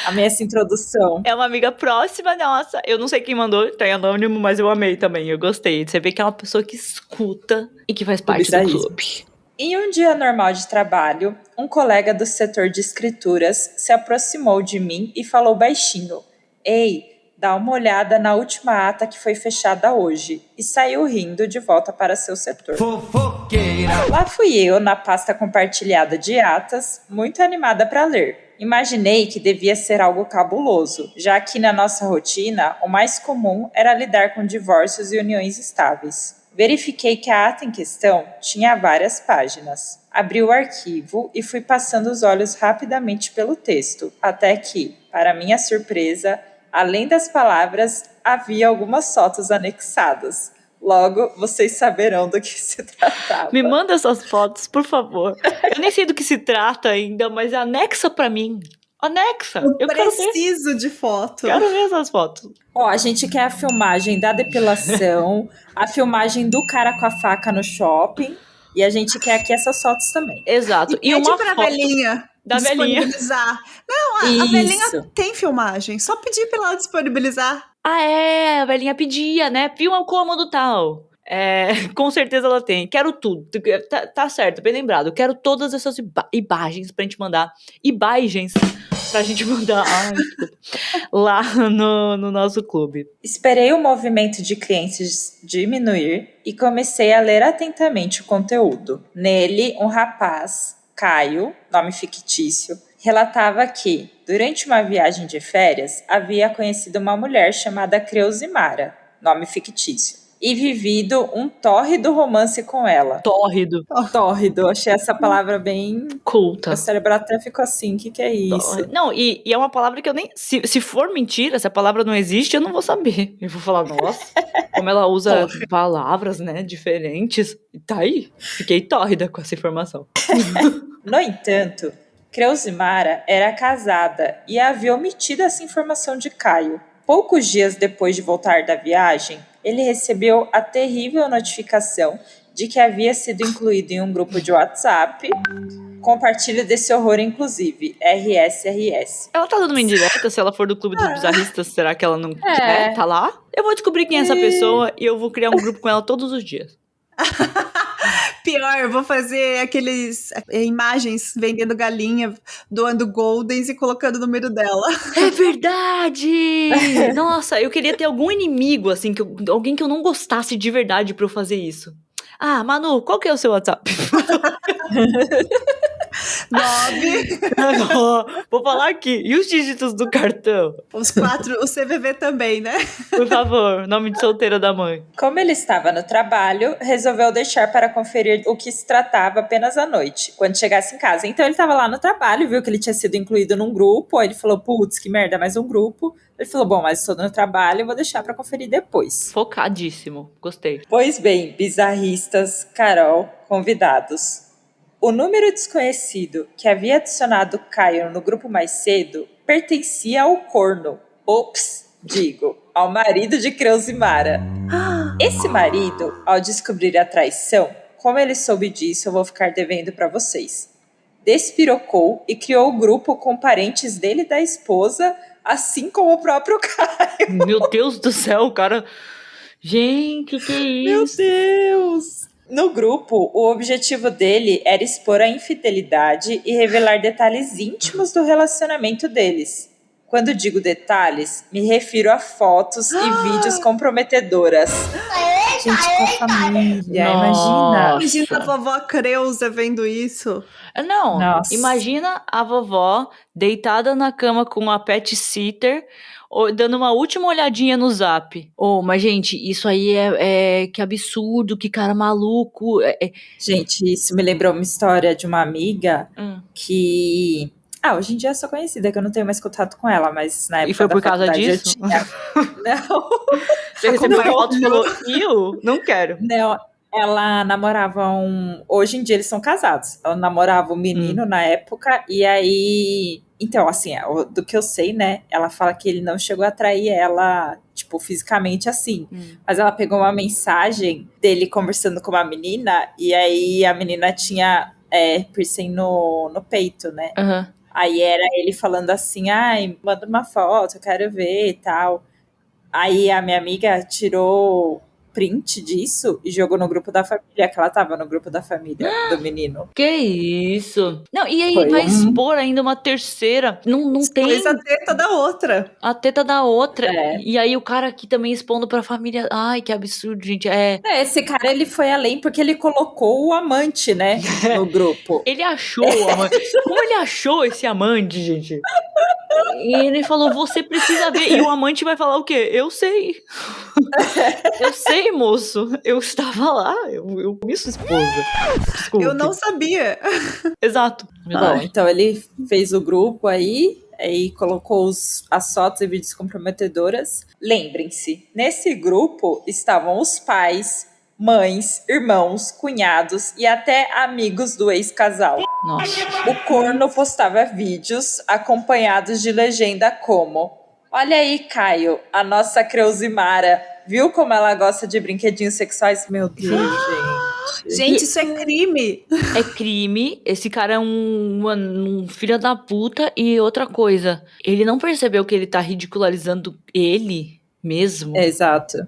Amei essa introdução. É uma amiga próxima nossa. Eu não sei quem mandou, tá em anônimo, mas eu amei também. Eu gostei. Você vê que é uma pessoa que escuta e que faz parte do clube. Em um dia normal de trabalho, um colega do setor de escrituras se aproximou de mim e falou baixinho: Ei, dá uma olhada na última ata que foi fechada hoje. E saiu rindo de volta para seu setor. Fofoqueira! Lá fui eu, na pasta compartilhada de atas, muito animada para ler. Imaginei que devia ser algo cabuloso, já que na nossa rotina, o mais comum era lidar com divórcios e uniões estáveis. Verifiquei que a ata em questão tinha várias páginas. Abri o arquivo e fui passando os olhos rapidamente pelo texto, até que, para minha surpresa, além das palavras, havia algumas fotos anexadas. Logo, vocês saberão do que se tratava. Me manda essas fotos, por favor. Eu nem sei do que se trata ainda, mas anexa pra mim. Anexa. Eu preciso de foto. Quero ver essas fotos. Ó, a gente quer a filmagem da depilação, a filmagem do cara com a faca no shopping, e a gente quer aqui essas fotos também. Exato. E uma pra foto velhinha da velhinha. Não, a velhinha tem filmagem. Só pedir pra ela disponibilizar. Ah, é. A velhinha pedia, né? Filma o cômodo tal. Com certeza ela tem. Quero tudo. Tá certo, bem lembrado. Quero todas essas imagens pra gente mandar. Imagens pra gente mandar lá no nosso clube. Esperei o movimento de clientes diminuir e comecei a ler atentamente o conteúdo. Nele, um rapaz, Caio, nome fictício, relatava que, durante uma viagem de férias, havia conhecido uma mulher chamada Creusimara, nome fictício, e vivido um tórrido romance com ela. Tórrido. Tórrido, achei essa palavra bem culta. Meu cérebro até ficou assim, o que é isso? Tórrido. Não, e é uma palavra que eu nem... Se for mentira, se a palavra não existe, eu não vou saber. Eu vou falar, nossa, como ela usa palavras, né, diferentes. E tá aí, fiquei tórrida com essa informação. No entanto, Creusimara era casada e havia omitido essa informação de Caio. Poucos dias depois de voltar da viagem, ele recebeu a terrível notificação de que havia sido incluído em um grupo de WhatsApp. Compartilho desse horror, inclusive, RSRS. Ela tá dando uma indireta, se ela for do clube dos bizarristas, será que ela não quer? Tá lá? Eu vou descobrir quem é essa pessoa e eu vou criar um grupo com ela todos os dias. Pior, eu vou fazer aqueles imagens vendendo galinha, doando goldens e colocando o número dela. É verdade! Nossa, eu queria ter algum inimigo, assim, alguém que eu não gostasse de verdade pra eu fazer isso. Ah, Manu, qual que é o seu WhatsApp? 9. Vou falar aqui. E os dígitos do cartão? Os 4, o CVV também, né? Por favor, nome de solteira da mãe. Como ele estava no trabalho, resolveu deixar para conferir o que se tratava apenas à noite, quando chegasse em casa. Então ele estava lá no trabalho, viu que ele tinha sido incluído num grupo, aí ele falou, putz, que merda, mais um grupo. Ele falou, bom, mas estou no trabalho, eu vou deixar para conferir depois. Focadíssimo, gostei. Pois bem, bizarristas, Carol, convidados. O número desconhecido que havia adicionado Caio no grupo mais cedo pertencia ao corno. Ops, digo, ao marido de Creusimara. Esse marido, ao descobrir a traição, como ele soube disso, eu vou ficar devendo para vocês. Despirocou e criou o grupo com parentes dele e da esposa, assim como o próprio Caio. Meu Deus do céu, cara. Gente, que isso? Meu Deus! No grupo, o objetivo dele era expor a infidelidade e revelar detalhes íntimos do relacionamento deles. Quando digo detalhes, me refiro a fotos e vídeos comprometedoras. Gente, com a família, imagina. Imagina a vovó Creuza vendo isso. Não, Nossa. imagina a vovó deitada na cama com a pet sitter, dando uma última olhadinha no Zap. Mas gente, isso aí que absurdo, que cara maluco. Gente, isso me lembrou uma história de uma amiga que... hoje em dia é só conhecida, que eu não tenho mais contato com ela, mas na época E foi por da causa faculdade eu disso? tinha. Não. Você recebeu foto e falou, não quero. Não, ela namorava Hoje em dia eles são casados. Ela namorava um menino na época, e aí... Então, assim, do que eu sei, né? Ela fala que ele não chegou a atrair ela, tipo, fisicamente assim. Mas ela pegou uma mensagem dele conversando com uma menina, e aí a menina tinha piercing no peito, né? Uhum. Aí era ele falando assim, manda uma foto, eu quero ver e tal. Aí a minha amiga tirou print disso e jogou no grupo da família, que ela tava no grupo da família do menino. Que isso? Não, e aí Foi vai expor ainda uma terceira. Não tem Fez a teta da outra. a teta da outra. É. E aí o cara aqui também expondo pra família. Ai, que absurdo, gente. Esse cara, ele foi além porque ele colocou o amante, né, no grupo. Ele achou o amante. Como ele achou esse amante, gente? E ele falou, você precisa ver. E o amante vai falar o quê? Eu sei. Eu sei, moço. Eu estava lá. Eu comi sua esposa. Desculpe. Eu não sabia. Exato. Bom, então ele fez o grupo aí colocou as fotos e vídeos comprometedoras. Lembrem-se, nesse grupo estavam os pais, mães, irmãos, cunhados e até amigos do ex-casal. Nossa. O corno postava vídeos acompanhados de legenda como: olha aí, Caio, a nossa Creusimara. Viu como ela gosta de brinquedinhos sexuais? Meu Deus, gente. Gente, isso é crime. É crime. Esse cara é um filho da puta. E outra coisa, ele não percebeu que ele tá ridicularizando ele mesmo? Exato.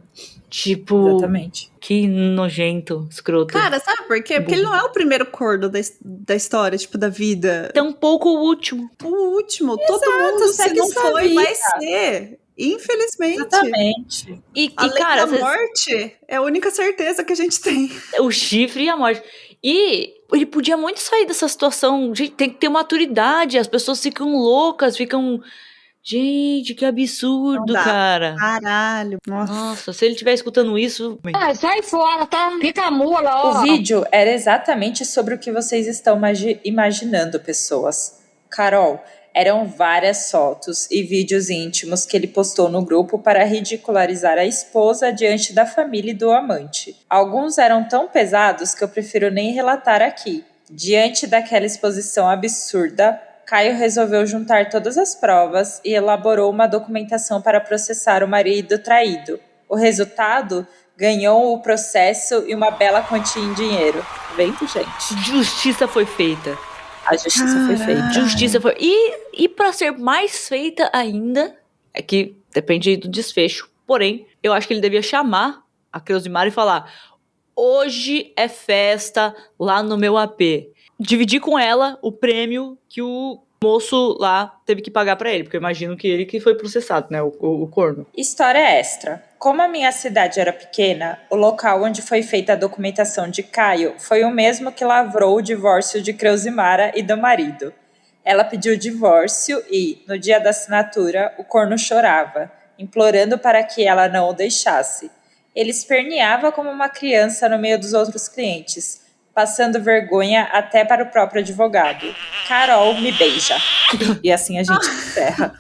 Tipo, Exatamente. que nojento, escroto. Cara, sabe por quê? Porque ele não é o primeiro corno da história, tipo, da vida. Tampouco o último. O último. Todo mundo, se segue não sua foi, vida. vai ser. Infelizmente. Exatamente. E A lei cara, da morte é a única certeza que a gente tem. o chifre e a morte. E ele podia muito sair dessa situação. Gente, tem que ter maturidade. As pessoas ficam loucas, ficam... Gente, que absurdo, Não dá. cara. Caralho. Nossa, se ele estiver escutando isso... Sai fora, tá? Fica mula, ó. O vídeo era exatamente sobre o que vocês estão imaginando, pessoas. Carol, eram várias fotos e vídeos íntimos que ele postou no grupo para ridicularizar a esposa diante da família e do amante. Alguns eram tão pesados que eu prefiro nem relatar aqui. Diante daquela exposição absurda, Caio resolveu juntar todas as provas e elaborou uma documentação para processar o marido traído. O resultado? Ganhou o processo e uma bela quantia em dinheiro. Vendo, gente? Justiça foi feita. A justiça foi feita. Justiça foi... E pra ser mais feita ainda, é que depende do desfecho. Porém, eu acho que ele devia chamar a Creusimara e falar: hoje é festa lá no meu AP. Dividir com ela o prêmio que o moço lá teve que pagar pra ele, porque eu imagino que ele que foi processado, né, o corno. História extra. Como a minha cidade era pequena, o local onde foi feita a documentação de Caio foi o mesmo que lavrou o divórcio de Creusimara e do marido. Ela pediu o divórcio e, no dia da assinatura, o corno chorava, implorando para que ela não o deixasse. Ele esperneava como uma criança no meio dos outros clientes, passando vergonha até para o próprio advogado. Carol, me beija. E assim a gente encerra.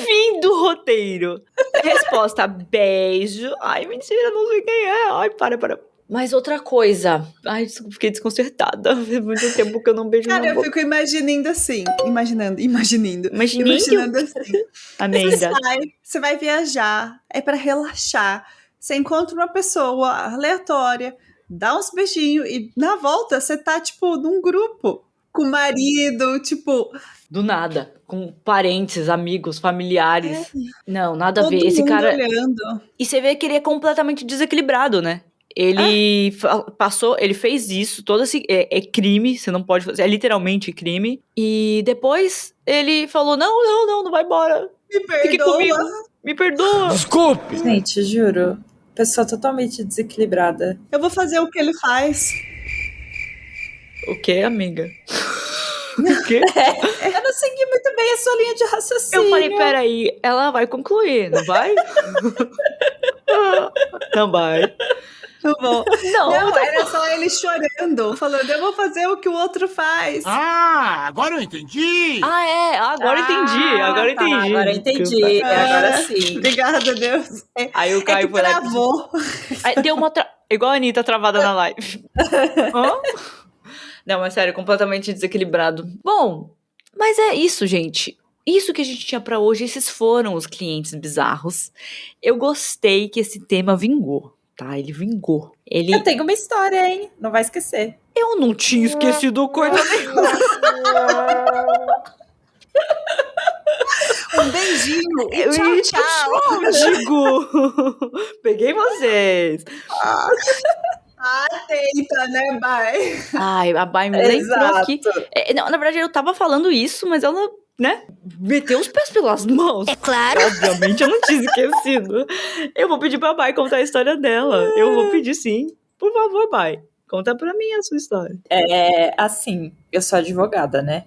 Fim do roteiro. Resposta: beijo. Ai, mentira, não sei quem é. Ai, para. Mas outra coisa. Ai, fiquei desconcertada. Faz muito tempo que eu não beijo Cara, na eu boca. fico imaginando assim. Imaginando assim. Amanda. Você vai viajar, é pra relaxar. Você encontra uma pessoa aleatória, dá uns beijinhos e na volta você tá, tipo, num grupo com o marido, tipo... Do nada. Com parentes, amigos, familiares. Não, nada a Todo ver. Esse mundo cara... olhando. E você vê que ele é completamente desequilibrado, né? Ele passou, ele fez isso, todo esse é crime, você não pode fazer, é literalmente crime. E depois ele falou: não vai embora. Me Fique comigo. perdoa. Me perdoa. Desculpe! Gente, juro. Pessoa totalmente desequilibrada. Eu vou fazer o que ele faz. O que, amiga? O quê? Eu não segui muito bem a sua linha de raciocínio. Eu falei, peraí, ela vai concluir, não vai? Não vai. Tá bom. Não, Não, era só ele chorando, falando, eu vou fazer o que o outro faz. Ah, agora eu entendi! Agora eu entendi, agora eu tá, entendi. agora eu entendi. Agora sim. Obrigada, Deus. Aí o Caio que foi lá. travou. Aí deu uma igual a Anitta travada na live. Hã? Não, mas sério, completamente desequilibrado. Bom, mas é isso, gente. Isso que a gente tinha pra hoje, esses foram os clientes bizarros. Eu gostei que esse tema vingou, tá? Ele vingou. Eu tenho uma história, hein? Não vai esquecer. Eu não tinha esquecido coisa nenhuma. Um beijinho. E tchau. Digo. Peguei vocês. Atenta, né, Bai? Ai, a Bai me lembrou Exato. aqui. Não, na verdade, eu tava falando isso, mas ela, né, meteu os pés pelas mãos. É claro. Obviamente, eu não tinha esquecido. Eu vou pedir pra Bai contar a história dela. Eu vou pedir sim. Por favor, Bai. Conta pra mim a sua história. Assim, eu sou advogada, né?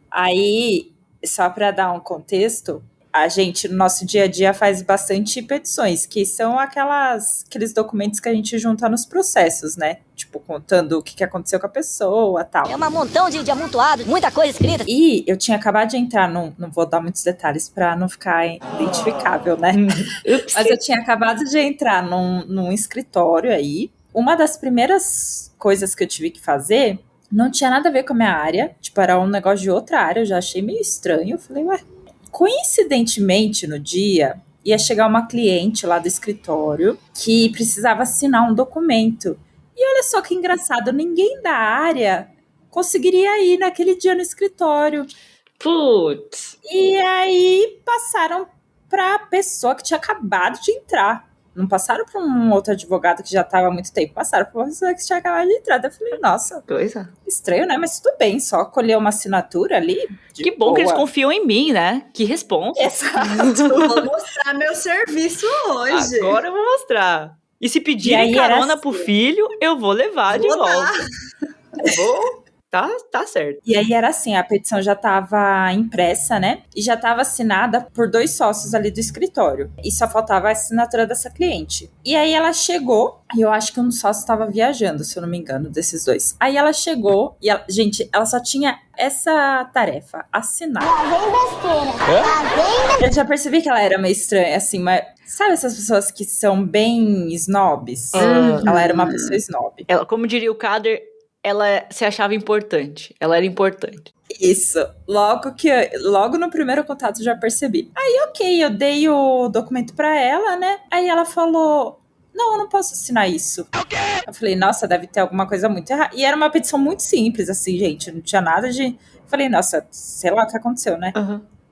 Aí, só pra dar um contexto, a gente, no nosso dia a dia, faz bastante petições, que são aqueles documentos que a gente junta nos processos, né? Tipo, contando o que aconteceu com a pessoa e tal. É um montão de amontoado, muita coisa escrita. E eu tinha acabado de entrar não vou dar muitos detalhes pra não ficar identificável, né? Mas eu tinha acabado de entrar num escritório aí. Uma das primeiras coisas que eu tive que fazer não tinha nada a ver com a minha área. Tipo, era um negócio de outra área, eu já achei meio estranho. Eu falei, ué. Coincidentemente, no dia, ia chegar uma cliente lá do escritório que precisava assinar um documento. E olha só que engraçado, ninguém da área conseguiria ir naquele dia no escritório. Putz. E aí passaram para a pessoa que tinha acabado de entrar. Não passaram para um outro advogado que já estava há muito tempo, passaram para uma pessoa que tinha acabado de entrar. Daí eu falei, nossa, Coisa. estranho, né? Mas tudo bem, só colher uma assinatura ali. Que bom que eles confiam em mim, né? Que responsa. Exato. Vou mostrar meu serviço hoje. Agora eu vou mostrar. E se pedirem carona pro filho, eu vou levar de volta. Vou. Tá certo. E aí era assim, a petição já estava impressa, né? E já estava assinada por 2 sócios ali do escritório. E só faltava a assinatura dessa cliente. E aí ela chegou, e eu acho que um sócio estava viajando, se eu não me engano, desses 2. Aí ela chegou, e ela, gente, ela só tinha essa tarefa, assinar. Eu já percebi que ela era meio estranha, assim, mas sabe essas pessoas que são bem snobs? Ela era uma pessoa snob. Ela, como diria o Kader, ela se achava importante. Ela era importante. Isso. Logo no primeiro contato eu já percebi. Aí, ok, eu dei o documento pra ela, né? Aí ela falou, não, eu não posso assinar isso. Eu falei, nossa, deve ter alguma coisa muito errada. E era uma petição muito simples, assim, gente. Não tinha nada de... Eu falei, nossa, sei lá o que aconteceu, né?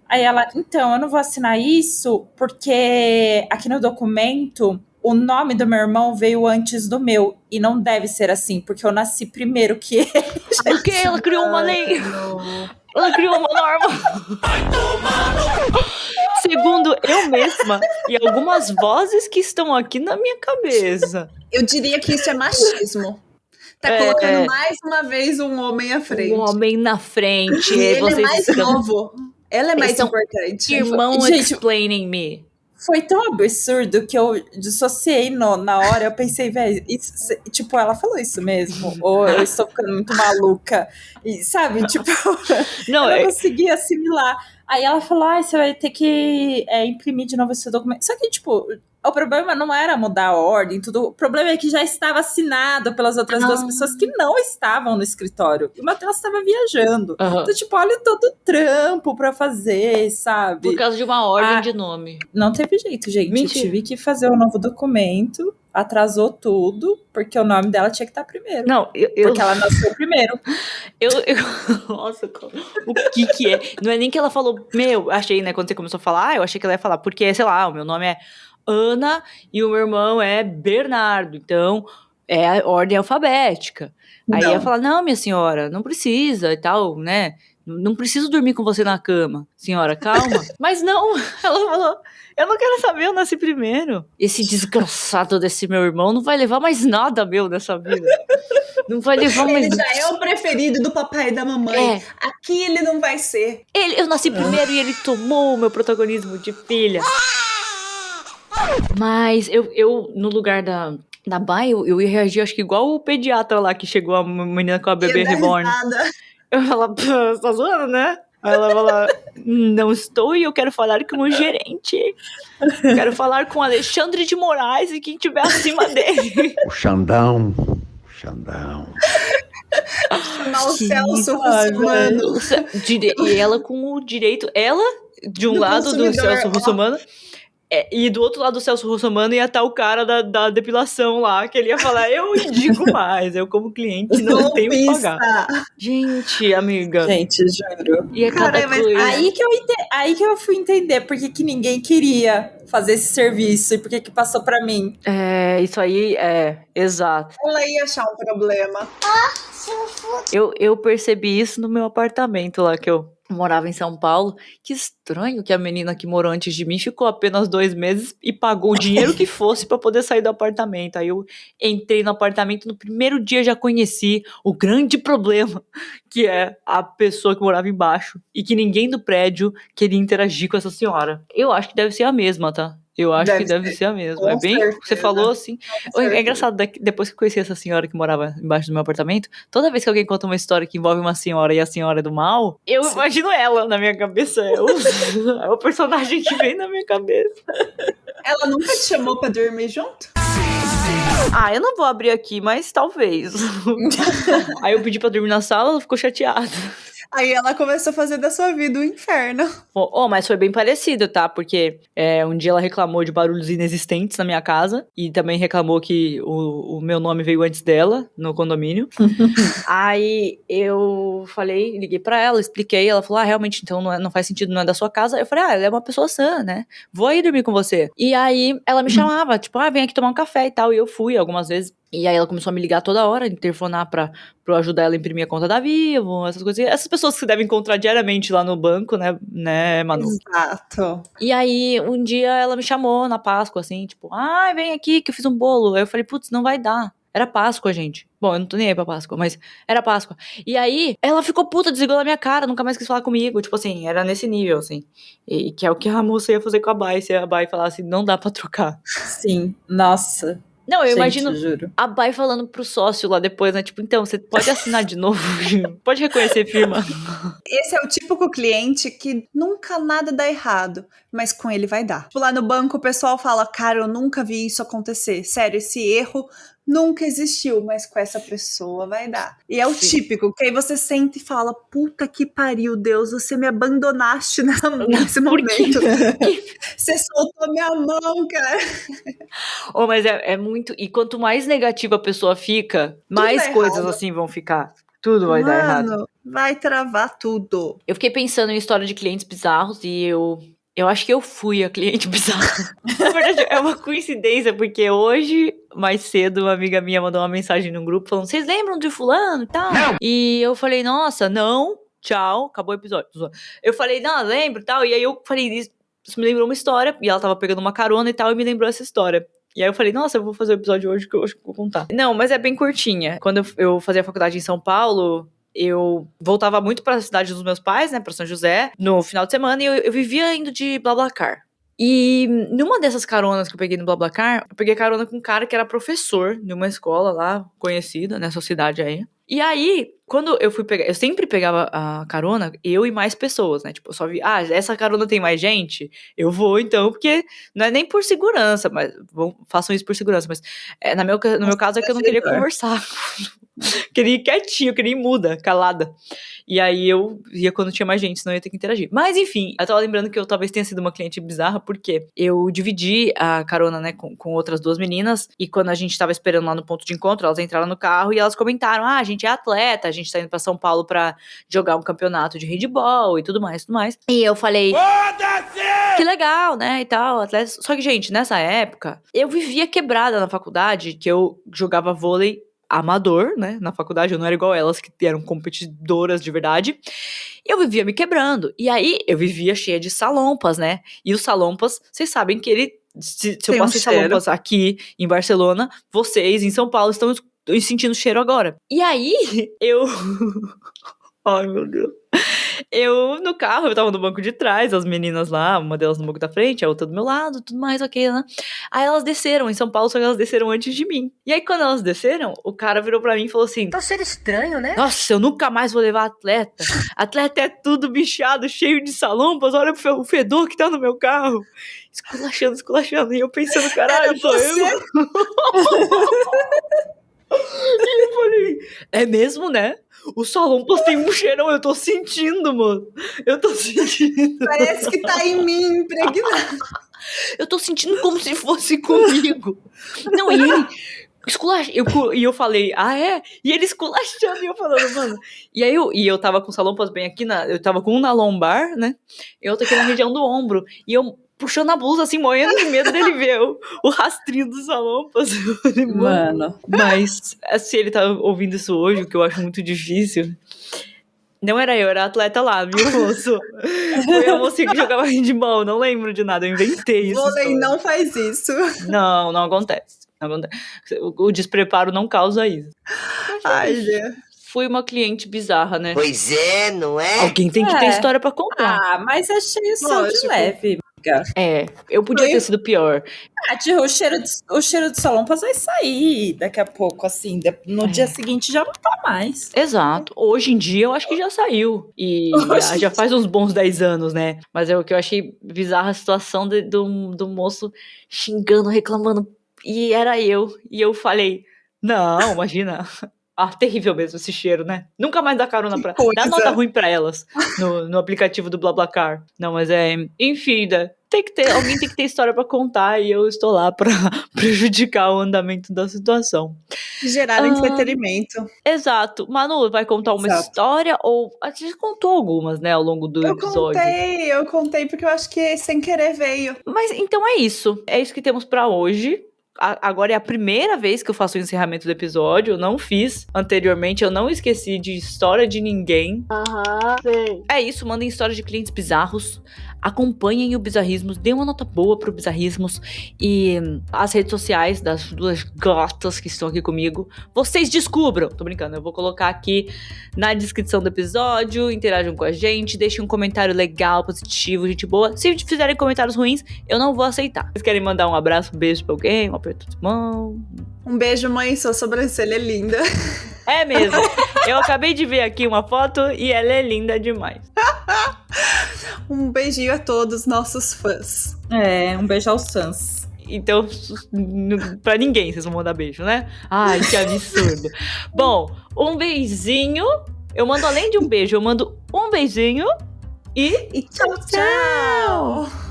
Aí ela, então, eu não vou assinar isso porque aqui no documento... O nome do meu irmão veio antes do meu. E não deve ser assim, porque eu nasci primeiro que ele. Porque ela criou uma lei. Ela criou uma norma. Segundo eu mesma e algumas vozes que estão aqui na minha cabeça. Eu diria que isso é machismo. Tá colocando mais uma vez um homem à frente. Um homem na frente. E ele é mais novo. Ela é mais importante. Irmão, gente, explaining me. Foi tão absurdo que eu dissociei na hora. Eu pensei, velho, tipo, ela falou isso mesmo? Ou eu estou ficando muito maluca? E, sabe, tipo, não, eu não consegui assimilar. Aí ela falou, você vai ter que imprimir de novo esse documento. Só que, tipo, o problema não era mudar a ordem, tudo. O problema é que já estava assinado pelas outras 2 pessoas que não estavam no escritório. E o Matheus estava viajando. Então, tipo, olha todo o trampo pra fazer, sabe? Por causa de uma ordem de nome. Não teve jeito, gente. Mentira. Eu tive que fazer um novo documento. Atrasou tudo, porque o nome dela tinha que estar primeiro. Não, porque ela nasceu primeiro. Nossa, o que é? Não é nem que ela falou, achei, né, quando você começou a falar, eu achei que ela ia falar, porque, sei lá, o meu nome é Ana e o meu irmão é Bernardo. Então, é a ordem alfabética. Aí Não. ia falar, não, minha senhora, não precisa e tal, né? Não preciso dormir com você na cama. Senhora, calma. Mas não, ela falou, eu não quero saber, eu nasci primeiro. Esse desgraçado desse meu irmão não vai levar mais nada meu nessa vida. Não vai levar mais... Ele já é o preferido do papai e da mamãe. É. Aqui ele não vai ser. Eu nasci primeiro e ele tomou o meu protagonismo de filha. Mas eu no lugar da Bai, eu ia reagir, acho que igual o pediatra lá que chegou a menina com a bebê Ia dar reborn. risada. Eu falo, você tá zoando, né? Aí ela fala, não estou e eu quero falar com o gerente. Eu quero falar com o Alexandre de Moraes e quem tiver acima dele. O Xandão. Chamar o Celso Ai, Russomano. E ela com o direito... Ela, de um Do lado do consumidor, Celso ó. Russomano... e do outro lado do Celso Russomano ia estar o cara da depilação lá, que ele ia falar, eu indico mais, eu como cliente não tenho que pagar. Gente, amiga. Gente, juro. E é cada Cara, mas coisa. Aí que eu fui entender por que ninguém queria fazer esse serviço e por que passou pra mim. Isso aí exato. Ela ia achar um problema. Eu percebi isso no meu apartamento lá, que eu morava em São Paulo. Que estranho que a menina que morou antes de mim ficou apenas 2 meses e pagou o dinheiro que fosse pra poder sair do apartamento. Aí eu entrei no apartamento, no primeiro dia já conheci o grande problema, que é a pessoa que morava embaixo e que ninguém do prédio queria interagir com essa senhora. Eu acho que deve ser a mesma, tá? Eu acho que deve ser a mesma. Com É bem, certeza. você falou assim. Com É certeza. engraçado, depois que eu conheci essa senhora que morava embaixo do meu apartamento, toda vez que alguém conta uma história que envolve uma senhora e a senhora é do mal, eu imagino ela na minha cabeça. É o personagem que vem na minha cabeça. Ela nunca te chamou pra dormir junto? Eu não vou abrir aqui, mas talvez. Aí eu pedi pra dormir na sala, ela ficou chateada. Aí ela começou a fazer da sua vida um inferno. Mas foi bem parecido, tá? Porque um dia ela reclamou de barulhos inexistentes na minha casa e também reclamou que o meu nome veio antes dela, no condomínio. Aí eu liguei pra ela, expliquei, ela falou, realmente, então não faz sentido, não é da sua casa. Eu falei, ela é uma pessoa sã, né? Vou aí dormir com você. E aí ela me chamava, tipo, vem aqui tomar um café e tal. E eu fui algumas vezes. E aí ela começou a me ligar toda hora, interfonar pra eu ajudar ela a imprimir a conta da Vivo, essas coisas. Essas pessoas que você deve encontrar diariamente lá no banco, né, Manu? Exato. E aí, um dia ela me chamou na Páscoa, assim, tipo, vem aqui que eu fiz um bolo. Aí eu falei, putz, não vai dar. Era Páscoa, gente. Bom, eu não tô nem aí pra Páscoa, mas era Páscoa. E aí, ela ficou puta, desligou na minha cara, nunca mais quis falar comigo. Tipo assim, era nesse nível, assim. E que é o que a moça ia fazer com a Bai, se a Bai falasse, não dá pra trocar. Sim, nossa. Não, eu Gente, imagino juro. a Bai falando pro sócio lá depois, né? Tipo, então, você pode assinar de novo, pode reconhecer firma. Esse é o típico cliente que nunca nada dá errado, mas com ele vai dar. Tipo, lá no banco o pessoal fala, cara, eu nunca vi isso acontecer. Sério, esse erro nunca existiu, mas com essa pessoa vai dar. E é o típico, que aí você sente e fala, puta que pariu, Deus, você me abandonaste nesse momento. Você soltou minha mão, cara. Mas é muito... E quanto mais negativa a pessoa fica, mais dá coisas errado. assim vão ficar. Tudo vai dar errado. Mano, vai travar tudo. Eu fiquei pensando em história de clientes bizarros e eu acho que eu fui a cliente bizarra. Na verdade, é uma coincidência, porque hoje, mais cedo, uma amiga minha mandou uma mensagem num grupo falando, vocês lembram de fulano e tal? Não. E eu falei, nossa, não, tchau, acabou o episódio. Eu falei, não, lembro e tal. E aí eu falei, isso me lembrou uma história, e ela tava pegando uma carona e tal, e me lembrou essa história. E aí eu falei, nossa, eu vou fazer o episódio hoje que eu acho que vou contar. Não, mas é bem curtinha. Quando eu fazia faculdade em São Paulo, eu voltava muito pra cidade dos meus pais, né, pra São José, no final de semana, e eu vivia indo de BlaBlaCar. E numa dessas caronas que eu peguei no BlaBlaCar, eu peguei carona com um cara que era professor de uma escola lá, conhecida, nessa cidade aí. E aí, quando eu fui pegar, eu sempre pegava a carona, eu e mais pessoas, né? Tipo, eu só vi, essa carona tem mais gente? Eu vou então, porque não é nem por segurança, mas façam isso por segurança, mas no meu caso é que eu não queria conversar. Queria ir quietinho, queria ir muda, calada. E aí eu ia quando tinha mais gente, senão eu ia ter que interagir. Mas enfim, eu tava lembrando que eu talvez tenha sido uma cliente bizarra, porque eu dividi a carona, né, com outras 2 meninas, e quando a gente tava esperando lá no ponto de encontro, elas entraram no carro e elas comentaram, a gente é atleta, a gente tá indo pra São Paulo pra jogar um campeonato de handball e tudo mais. E eu falei... Foda-se! que legal, né, e tal, atleta. Só que, gente, nessa época, eu vivia quebrada na faculdade, que eu jogava vôlei amador, né, na faculdade, eu não era igual elas, que eram competidoras de verdade. Eu vivia me quebrando. E aí, eu vivia cheia de salompas, né, e os salompas, vocês sabem que ele... Se eu Tem um passei cheiro. salompas aqui em Barcelona, vocês em São Paulo estão sentindo o cheiro agora. E aí, eu... Ai, meu Deus. Eu, no carro, eu tava no banco de trás, as meninas lá, uma delas no banco da frente, a outra do meu lado, tudo mais, ok, né? Aí elas desceram em São Paulo, só que elas desceram antes de mim. E aí, quando elas desceram, o cara virou pra mim e falou assim... Tá sendo estranho, né? Nossa, eu nunca mais vou levar atleta. Atleta é tudo bichado, cheio de salompas, olha o fedor que tá no meu carro. Esculachando. E eu pensando, caralho, sou eu. E eu falei, é mesmo, né? O salompas tem um cheirão, eu tô sentindo, mano. Eu tô sentindo. Parece que tá em mim, impregnado. Eu tô sentindo como se fosse comigo. Não, e ele... E eu falei, ah, é? E ele esculachando, e eu falando, mano. E aí eu tava com salompas bem aqui, eu tava com um na lombar, né? E outro aqui na região do ombro. E eu puxando a blusa, assim, morrendo de medo dele ver o rastrinho dos salompas. Eu falei, Mano. Mas, se ele tá ouvindo isso hoje, o que eu acho muito difícil... Não era eu, era a atleta lá, viu, moço? Foi a mocinha que jogava handball, não lembro de nada, eu inventei isso. Vôlei não faz isso. Não acontece. O despreparo não causa isso. Ai, Deus. Fui uma cliente bizarra, né? Pois é, não é? Alguém tem que ter história pra contar. Ah, mas achei o seu de Lógico. leve, amiga. É, eu podia ter sido pior. O cheiro de salompas vai sair daqui a pouco, assim. No dia seguinte já não tá mais. Exato. Hoje em dia eu acho que já saiu. E já faz uns bons 10 anos, né? Mas é o que eu achei bizarra a situação do moço xingando, reclamando. E era eu. E eu falei, não, imagina. Ah, terrível mesmo esse cheiro, né? Nunca mais dá carona pra... Dá nota ruim pra elas no aplicativo do BlaBlaCar. Não, mas enfim, alguém tem que ter história pra contar e eu estou lá pra prejudicar o andamento da situação. Gerar entretenimento. Exato. Manu, vai contar uma história ou... A gente contou algumas, né, ao longo do episódio. Eu contei porque eu acho que sem querer veio. Mas então é isso. É isso que temos pra hoje. Agora é a primeira vez que eu faço o encerramento do episódio. Eu não fiz anteriormente. Eu não esqueci de história de ninguém. Sei. É isso. Mandem histórias de clientes bizarros. Acompanhem o Bizarrismos. Dê uma nota boa pro Bizarrismos. E as redes sociais das duas gatas que estão aqui comigo. Vocês descubram. Tô brincando. Eu vou colocar aqui na descrição do episódio. Interajam com a gente. Deixem um comentário legal, positivo, gente boa. Se fizerem comentários ruins, eu não vou aceitar. Vocês querem mandar um abraço, um beijo pra alguém? Um aperto de mão? Um beijo, mãe. Sua sobrancelha é linda. É mesmo. Eu acabei de ver aqui uma foto e ela é linda demais. Um beijinho a todos nossos fãs. Um beijo aos Sans. Então, pra ninguém vocês vão mandar beijo, né? Ai, que absurdo. Bom, um beijinho. Eu mando além de um beijo, eu mando um beijinho e E tchau, tchau!